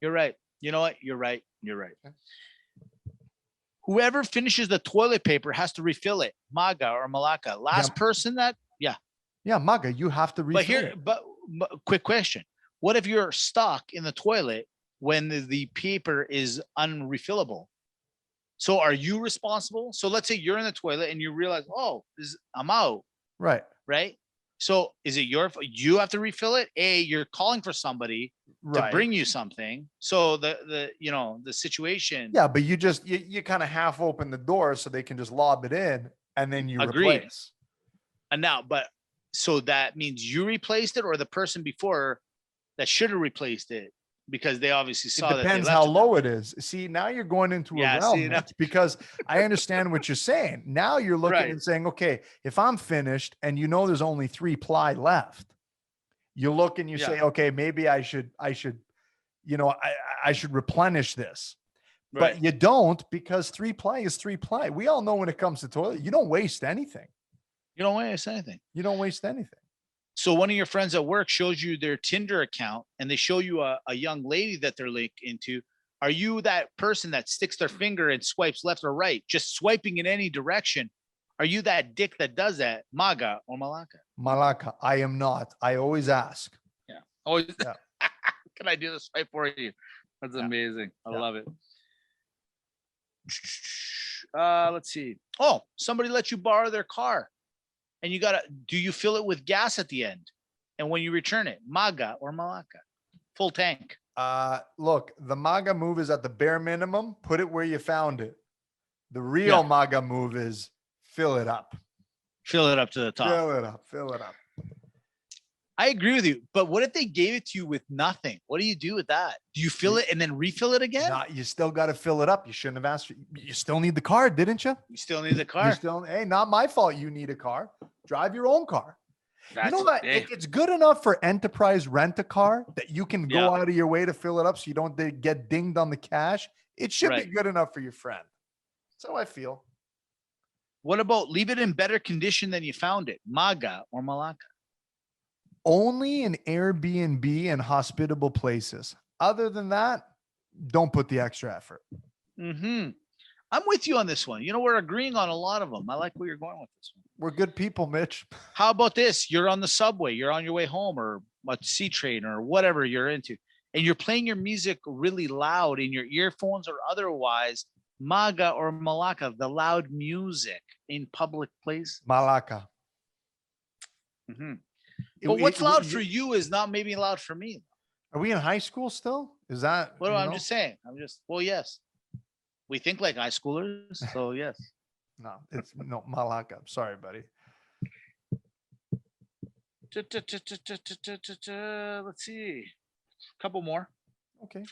You're right. You know what? You're right. Whoever finishes the toilet paper has to refill it. Maga or Malaka. Last person that, Yeah, Maga, you have to refill it. But quick question. What if you're stuck in the toilet when the paper is unrefillable? So are you responsible? So let's say you're in the toilet and you realize, I'm out. Right. So is it you have to refill it? You're calling for somebody to bring you something. So the situation. Yeah, but you kind of half open the door so they can just lob it in and then you replace. And now, so that means you replaced it or the person before that should have replaced it because they obviously It saw that. depends how low it is. See, now you're going into Yeah, a realm, see, now- Mitch, because I understand what you're saying. Now you're looking Right. and saying, okay, if I'm finished and you know there's only 3 ply left, you look and you say, okay, maybe I should, you know, I should replenish this. Right. But you don't, because 3 ply is 3 ply. We all know when it comes to toilet, you don't waste anything. You don't waste anything. You don't waste anything. So one of your friends at work shows you their Tinder account and they show you a young lady that they're linked into. Are you that person that sticks their finger and swipes left or right, just swiping in any direction? Are you that dick that does that, MAGA or Malaka? Malaka, I am not. I always ask. Yeah. Oh, Yeah. Can I do the swipe for you? That's amazing. I love it. Let's see. Oh, somebody let you borrow their car. And you gotta, do you fill it with gas at the end? And when you return it, MAGA or Malaka? Full tank. Look, the MAGA move is at the bare minimum. Put it where you found it. The real MAGA move is fill it up. Fill it up to the top. Fill it up. Fill it up. I agree with you. But what if they gave it to you with nothing? What do you do with that? Do you fill it and then refill it again? You still got to fill it up. You shouldn't have asked. You still need the car, didn't you? You still need the You car. still, hey, not my fault. You need a car. Drive your own car. That's, you know what? hey, It's good enough for enterprise rent a car that you can go Yeah. out of your way to fill it up so you don't get dinged on the cash. It should Right. be good enough for your friend. That's how I feel. what about leave it in better condition than you found it? MAGA or Malaka? Only in Airbnb and hospitable places. Other than that, don't put the extra effort. Mm-hmm. I'm with you on this one. You know, we're agreeing on a lot of them. I like where you're going with this one. We're good people, Mitch. How about this? You're on the subway, you're on your way home or a C train or whatever you're into, and you're playing your music really loud in your earphones or otherwise. MAGA or Malaka, the loud music in public place. Malaka. Mm-hmm. But what's loud for you is not maybe loud for me. Are we in high school still? Is that? Well, you I'm know? just saying. Well, yes. We think like high schoolers, so yes. No, it's no Malaka. Sorry, buddy. Let's see. A couple more. Okay.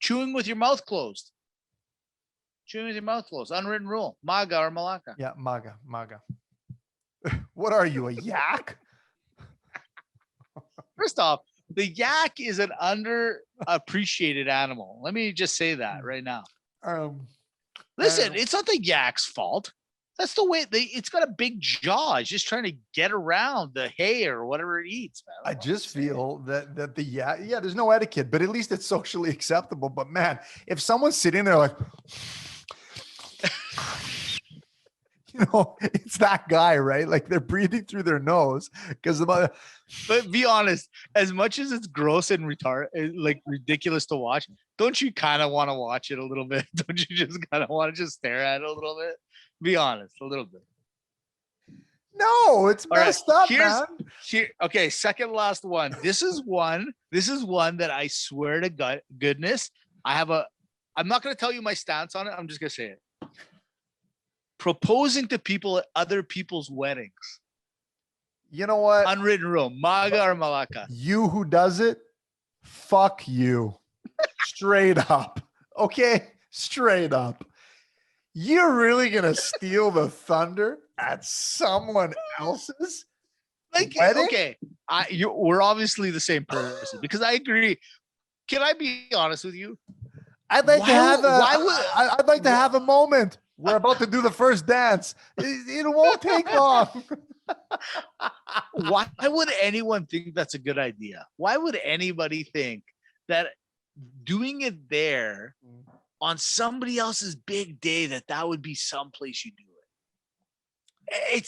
Chewing with your mouth closed. Chewing with your mouth closed. Unwritten rule. MAGA or Malaka? Yeah, MAGA. What are you, a yak? First off, the yak is an underappreciated animal. Let me just say that right now. Listen, it's not the yak's fault. That's the way it's got a big jaw. It's just trying to get around the hay or whatever it eats, man. I just feel that the yak, yeah, there's no etiquette, but at least it's socially acceptable. But man, if someone's sitting there like, you know, it's that guy, right? Like they're breathing through their nose because But be honest, as much as it's gross and like ridiculous to watch, don't you kind of want to watch it a little bit? Don't you just kind of want to just stare at it a little bit? Be honest, a little bit. no, it's All right, messed up, man. Okay, second last one. This is one that I swear to goodness, I'm not going to tell you my stance on it. I'm just going to say it. Proposing to people at other people's weddings. You know what? Unwritten rule, MAGA or Malaka. You who does it, fuck you. Straight up. Okay? Straight up. You're really going to steal the thunder at someone else's wedding? Okay, we're obviously the same person because I agree. Can I be honest with you? I'd like I'd like to have a moment. We're about to do the first dance. It won't take long. Why would anyone think that's a good idea? Why would anybody think that doing it there on somebody else's big day that would be someplace you do it?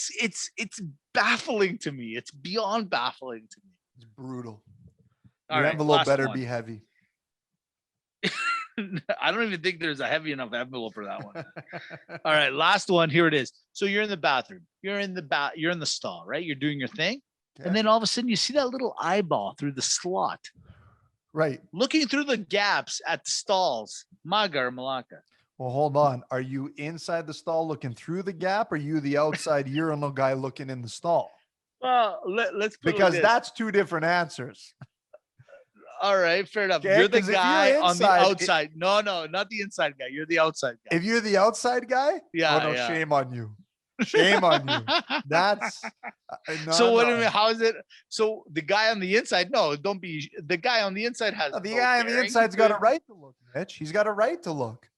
It's baffling to me. It's beyond baffling to me. It's brutal. All Your right, envelope last better one. be heavy. I don't even think there's a heavy enough envelope for that one. All right, last one. Here it is. So you're in the bathroom. You're in the stall, right? You're doing your thing. Okay. And then all of a sudden you see that little eyeball through the slot, Right. looking through the gaps at the stalls. MAGA or Malaka? Well, hold on. Are you inside the stall looking through the gap? Or are you the outside urinal guy looking in the stall? Well, let's put it Because like this. that's two different answers. All right, fair enough. Okay, You're the 'cause if you're guy on the inside, outside. No, not the inside guy. You're the outside guy. If you're the outside guy, Yeah, oh no, yeah. shame on you. Shame on you. That's no, So what? no. How is it? So the guy on the inside? No, don't be. The guy on the inside has No, the no guy on the bearing. inside's got a right to look, Mitch. He's got a right to look.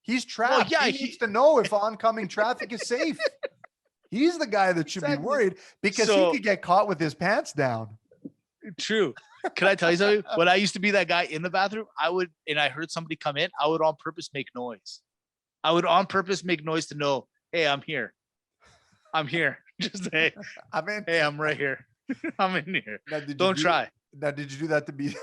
He's trapped. yeah, he needs to know if oncoming traffic is safe. He's the guy that should be Exactly. worried because So- he could get caught with his pants down. True. Can I tell you something? When I used to be that guy in the bathroom, and I heard somebody come in, I would on purpose make noise. I would on purpose make noise to know, hey, I'm here. I'm here. Just hey, I mean, hey, I'm right here. I'm in here. now, did you Don't try. Now, did you do that to be?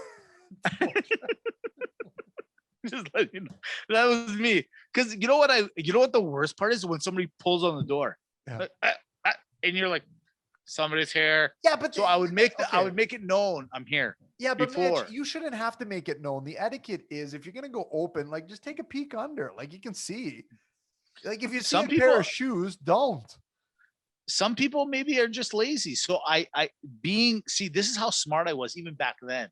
Just let you know. That was me. Because you know what the worst part is when somebody pulls on the door. Yeah. Like, and you're like, somebody's here. Yeah, but So I would make okay. it known I'm here. Yeah, but before. Mitch, you shouldn't have to make it known. The etiquette is if you're gonna go open, like just take a peek under, like you can see. Like if you see Some a pair people- of shoes, don't. Some people maybe are just lazy. So this is how smart I was even back then.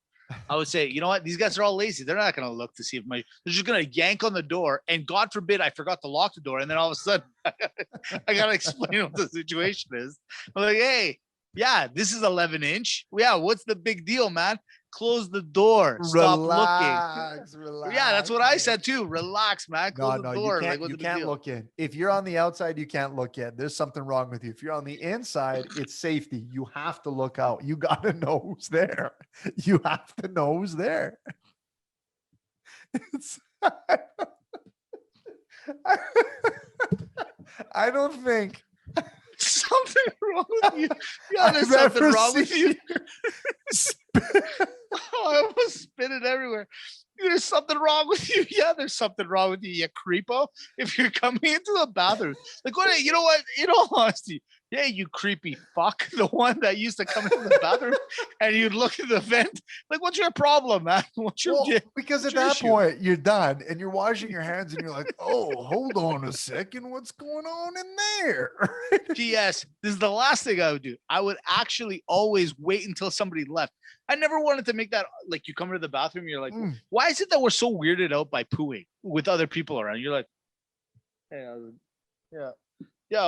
I would say, you know what? These guys are all lazy. They're not going to look to see if they're just going to yank on the door. And God forbid I forgot to lock the door. And then all of a sudden I got to explain what the situation is. I'm like, hey, yeah, this is 11-inch. Yeah. What's the big deal, man? Close the door. Stop looking. Relax. Yeah, that's what I said too. Relax, man. Close the door. You can't, what's you the big can't deal? look in. If you're on the outside, you can't look in. There's something wrong with you. If you're on the inside, it's safety. You have to look out. You got to know who's there. You have to know who's there. It's, I don't think Something wrong with you. Yeah, I've there's something ever wrong with seen you. Oh, I almost spit it everywhere. There's something wrong with you. Yeah, there's something wrong with you, you creepo. If you're coming into the bathroom, like, what? You know what? In all honesty, yeah, you creepy fuck, the one that used to come into the bathroom and you'd look at the vent. Like, what's your problem, man? What's your Well, because at your that issue? point you're done and you're washing your hands and you're like, oh, hold on a second, what's going on in there? P.S. This is the last thing I would do. I would actually always wait until somebody left. I never wanted to make that like you come into the bathroom, and you're like, Mm. why is it that we're so weirded out by pooing with other people around? You're like, hey, that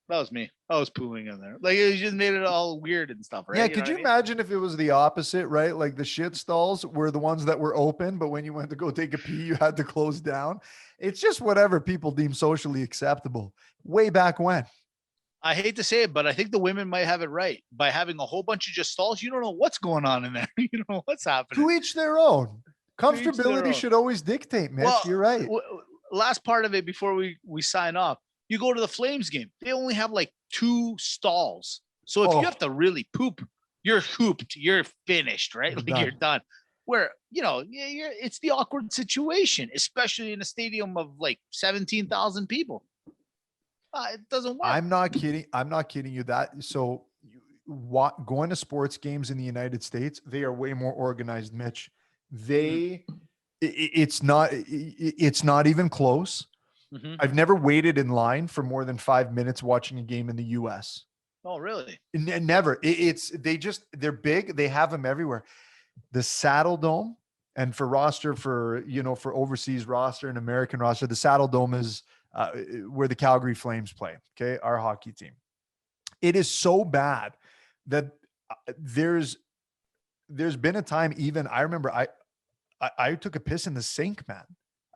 was me. I was pooing in there. Like it just made it all weird and stuff, right? Yeah, know could what you I mean? imagine if it was the opposite, right? Like the shit stalls were the ones that were open, but when you went to go take a pee, you had to close down. It's just whatever people deem socially acceptable. Way back when. I hate to say it, but I think the women might have it right by having a whole bunch of just stalls. You don't know what's going on in there. You don't know what's happening. To each their own. each their Comfortability own. should always dictate, Mitch. Well, You're right. Last part of it before we sign off. You go to the Flames game. They only have like 2 stalls. So if Oh. you have to really poop, you're hooped. You're finished, right? You're Like you're done. done. Where it's the awkward situation, especially in a stadium of like 17,000 people. It doesn't work. I'm not kidding. I'm not kidding you that. So going to sports games in the United States, they are way more organized, Mitch. It's not even close. Mhm. I've never waited in line for more than 5 minutes watching a game in the US. Oh, really? Never. They're big. They have them everywhere. The Saddle Dome, and for overseas roster and American roster, the Saddle Dome is where the Calgary Flames play. Okay. Our hockey team. It is so bad that there's been a time, even I remember I took a piss in the sink, man.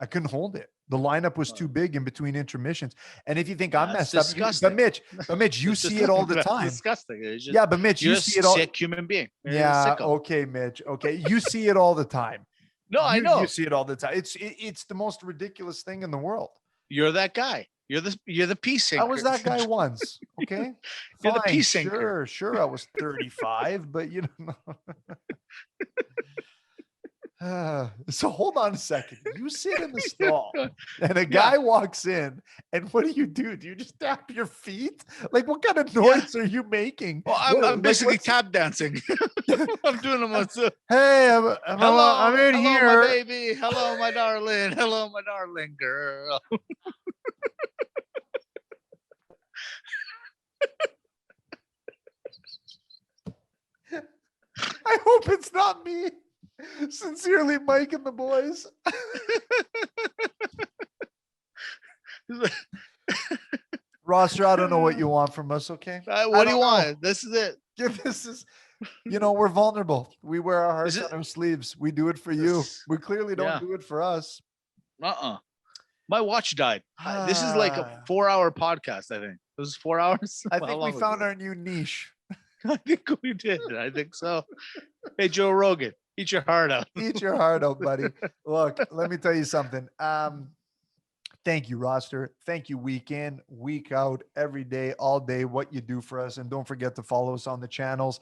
I couldn't hold it. The lineup was too big in between intermissions. And if you think I'm That's messed disgusting. but Mitch, you It's see it all the that's time. disgusting. It's just, Yeah, but Mitch, you you're a see it all. sick human being. You're a Yeah. sicko. Okay, Mitch. Okay. You see it all the time. No, I You- know. You see it all the time. It's the most ridiculous thing in the world. You're that guy. You're the peace sinker. I was that guy once. Okay. You're the Fine, peace sinker. Sure. I was 35, but you know. So hold on a second. You sit in the stall and a guy walks in, and what do? Do you just tap your feet? Like, what kind of noise are you making? Well, I'm Like, basically what's- tap dancing. I'm doing them. Hey, Hello, I'm in hello, here. my baby. Hello, my darling. Hello, my darling girl. I hope it's not me. Sincerely, Mike and the boys. Roster, I don't know what you want from us, okay? What do you want? This is it. This is, we're vulnerable. We wear our hearts Is it- on our sleeves. We do it for you. This- We clearly don't yeah. do it for us. My watch died. This is like a 4-hour podcast, I think. It was 4 hours. I How think we long found ago? our new niche. I think we did. I think so. Hey, Joe Rogan, eat your heart out. Eat your heart out, buddy. Look, let me tell you something. Thank you, Roster. Thank you, week in, week out, every day, all day, what you do for us. And don't forget to follow us on the channels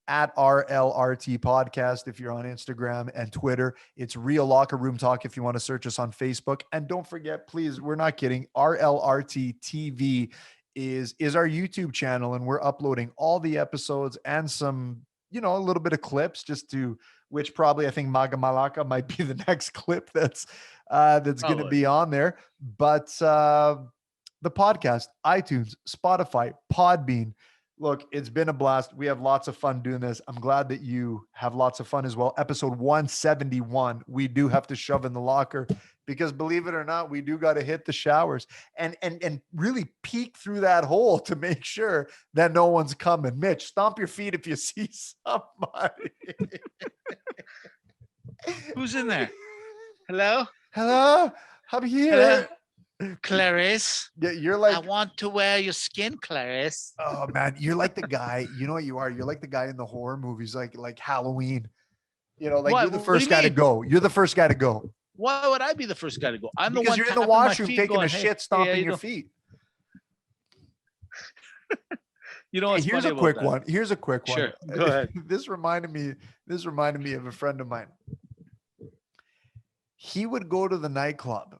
at RLRT Podcast if you're on Instagram and Twitter. It's Real Locker Room Talk if you want to search us on Facebook. And don't forget, please, we're not kidding. RLRT TV is our YouTube channel, and we're uploading all the episodes and some, a little bit of clips which probably I think Maga Malaka might be the next clip that's going to be on there. But the podcast, iTunes, Spotify, Podbean. Look, it's been a blast. We have lots of fun doing this. I'm glad that you have lots of fun as well. Episode 171, we do have to shove in the locker because, believe it or not, we do got to hit the showers and really peek through that hole to make sure that no one's coming. Mitch, stomp your feet if you see somebody. Who's in there? Hello? Hello? I'm here. Hello? Clarice, Yeah, you're like, I want to wear your skin, Clarice. oh man, you're like the guy. You know what you are? You're like the guy in the horror movies, like Halloween. What? You're the What do first you guy to mean? go. You're the first guy to go. Why would I be the first guy to go? I'm the Because one you're in the tapping my washroom feet taking going, a "Hey, shit, stomping how you your doing?" feet. You know Hey, what's here's funny a about quick that? one. Here's a quick Sure, one. go ahead. This reminded me of a friend of mine. He would go to the nightclub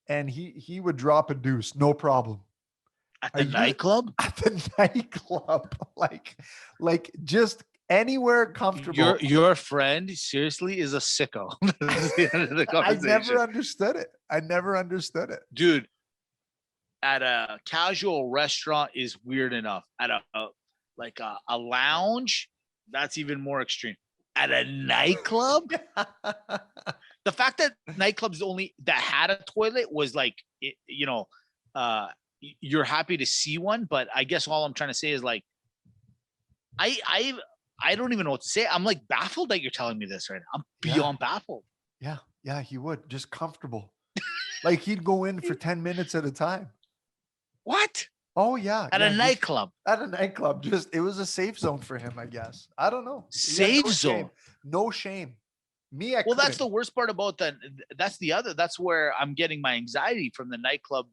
and he would drop a deuce, no problem. At the nightclub? At the nightclub. Like just anywhere comfortable. Your friend seriously is a sicko. This is the end of the I conversation. never understood it. Dude, at a casual restaurant is weird enough. At a lounge, that's even more extreme. At a nightclub, the fact that nightclubs only that had a toilet was like, you're happy to see one, but I guess all I'm trying to say is like, I don't even know what to say. I'm like baffled that you're telling me this right now. I'm beyond baffled. Yeah, he would just comfortable. Like he'd go in for 10 minutes at a time. What? Oh yeah. At a nightclub. At a nightclub. Just it was a safe zone for him, I guess. I don't know. Safe zone. No shame. Me, Well, that's the worst part about that. That's where I'm getting my anxiety from the nightclub.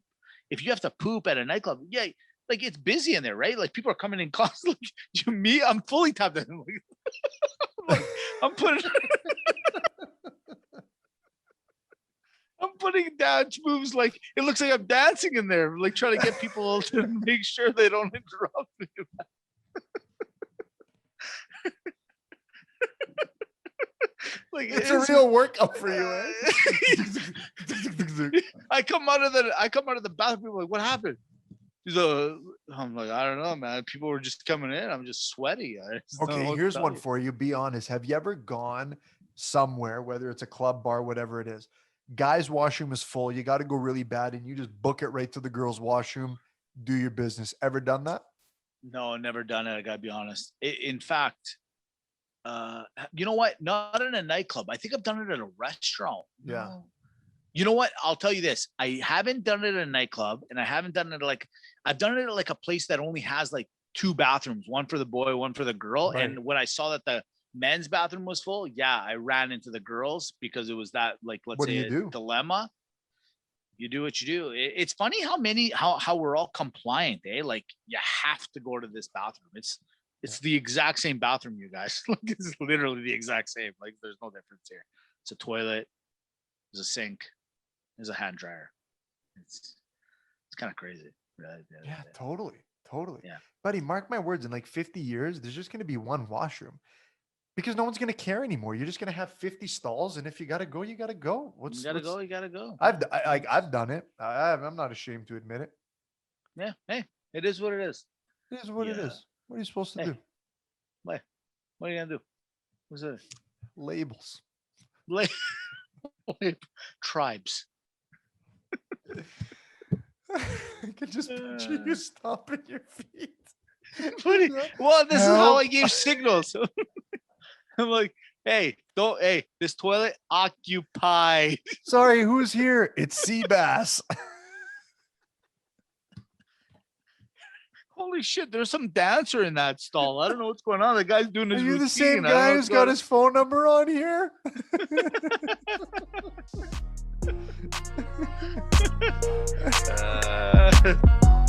If you have to poop at a nightclub, yeah, like it's busy in there, right? Like people are coming in constantly. Me, I'm fully tapped in. I'm putting I'm putting dance moves like it looks like I'm dancing in there, like trying to get people to make sure they don't interrupt me. Like it's a real workout for you, eh? I come out of the bathroom. People are like, what happened? I'm like, I don't know, man. People were just coming in. I'm just sweaty. Okay, here's one for you. Be honest. Have you ever gone somewhere, whether it's a club, bar, whatever it is, guy's washroom is full, you got to go really bad, and you just book it right to the girls' washroom, do your business? Ever done that? No, never done it. I gotta be honest. In fact, you know what? Not in a nightclub. I think I've done it at a restaurant. Yeah. No. You know what? I'll tell you this. I haven't done it at a nightclub, and I haven't done it I've done it at like a place that only has like 2 bathrooms, one for the boy, one for the girl. Right. And when I saw that the men's bathroom was full, yeah, I ran into the girls because it was that, like, let's What do say you do? dilemma. You do what you do. It's funny how we're all compliant, eh? Like you have to go to this bathroom. It's the exact same bathroom, you guys. Like it's literally the exact same. Like there's no difference here. It's a toilet, there's a sink, there's a hand dryer. It's kind of crazy. Yeah, totally. Yeah. Buddy, mark my words, in like 50 years, there's just going to be one washroom because no one's going to care anymore. You're just going to have 50 stalls. And if you got to go, you got to go. You gotta go. I've done it. I'm not ashamed to admit it. Yeah. Hey, it is what it is. It is what it Yeah. is. What are you supposed to Hey. do? What are you gonna do? What's it? Labels. Like, tribes. I can just picture you stomping your feet. Well, this is how I Help. gave signals. I'm like, hey, don't, hey, this toilet occupied. Sorry, who's here? It's Seabass. Holy shit, there's some dancer in that stall. I don't know what's going on. The guy's doing Are his you the routine. same I don't know guy what's who's got going his phone number on here? on.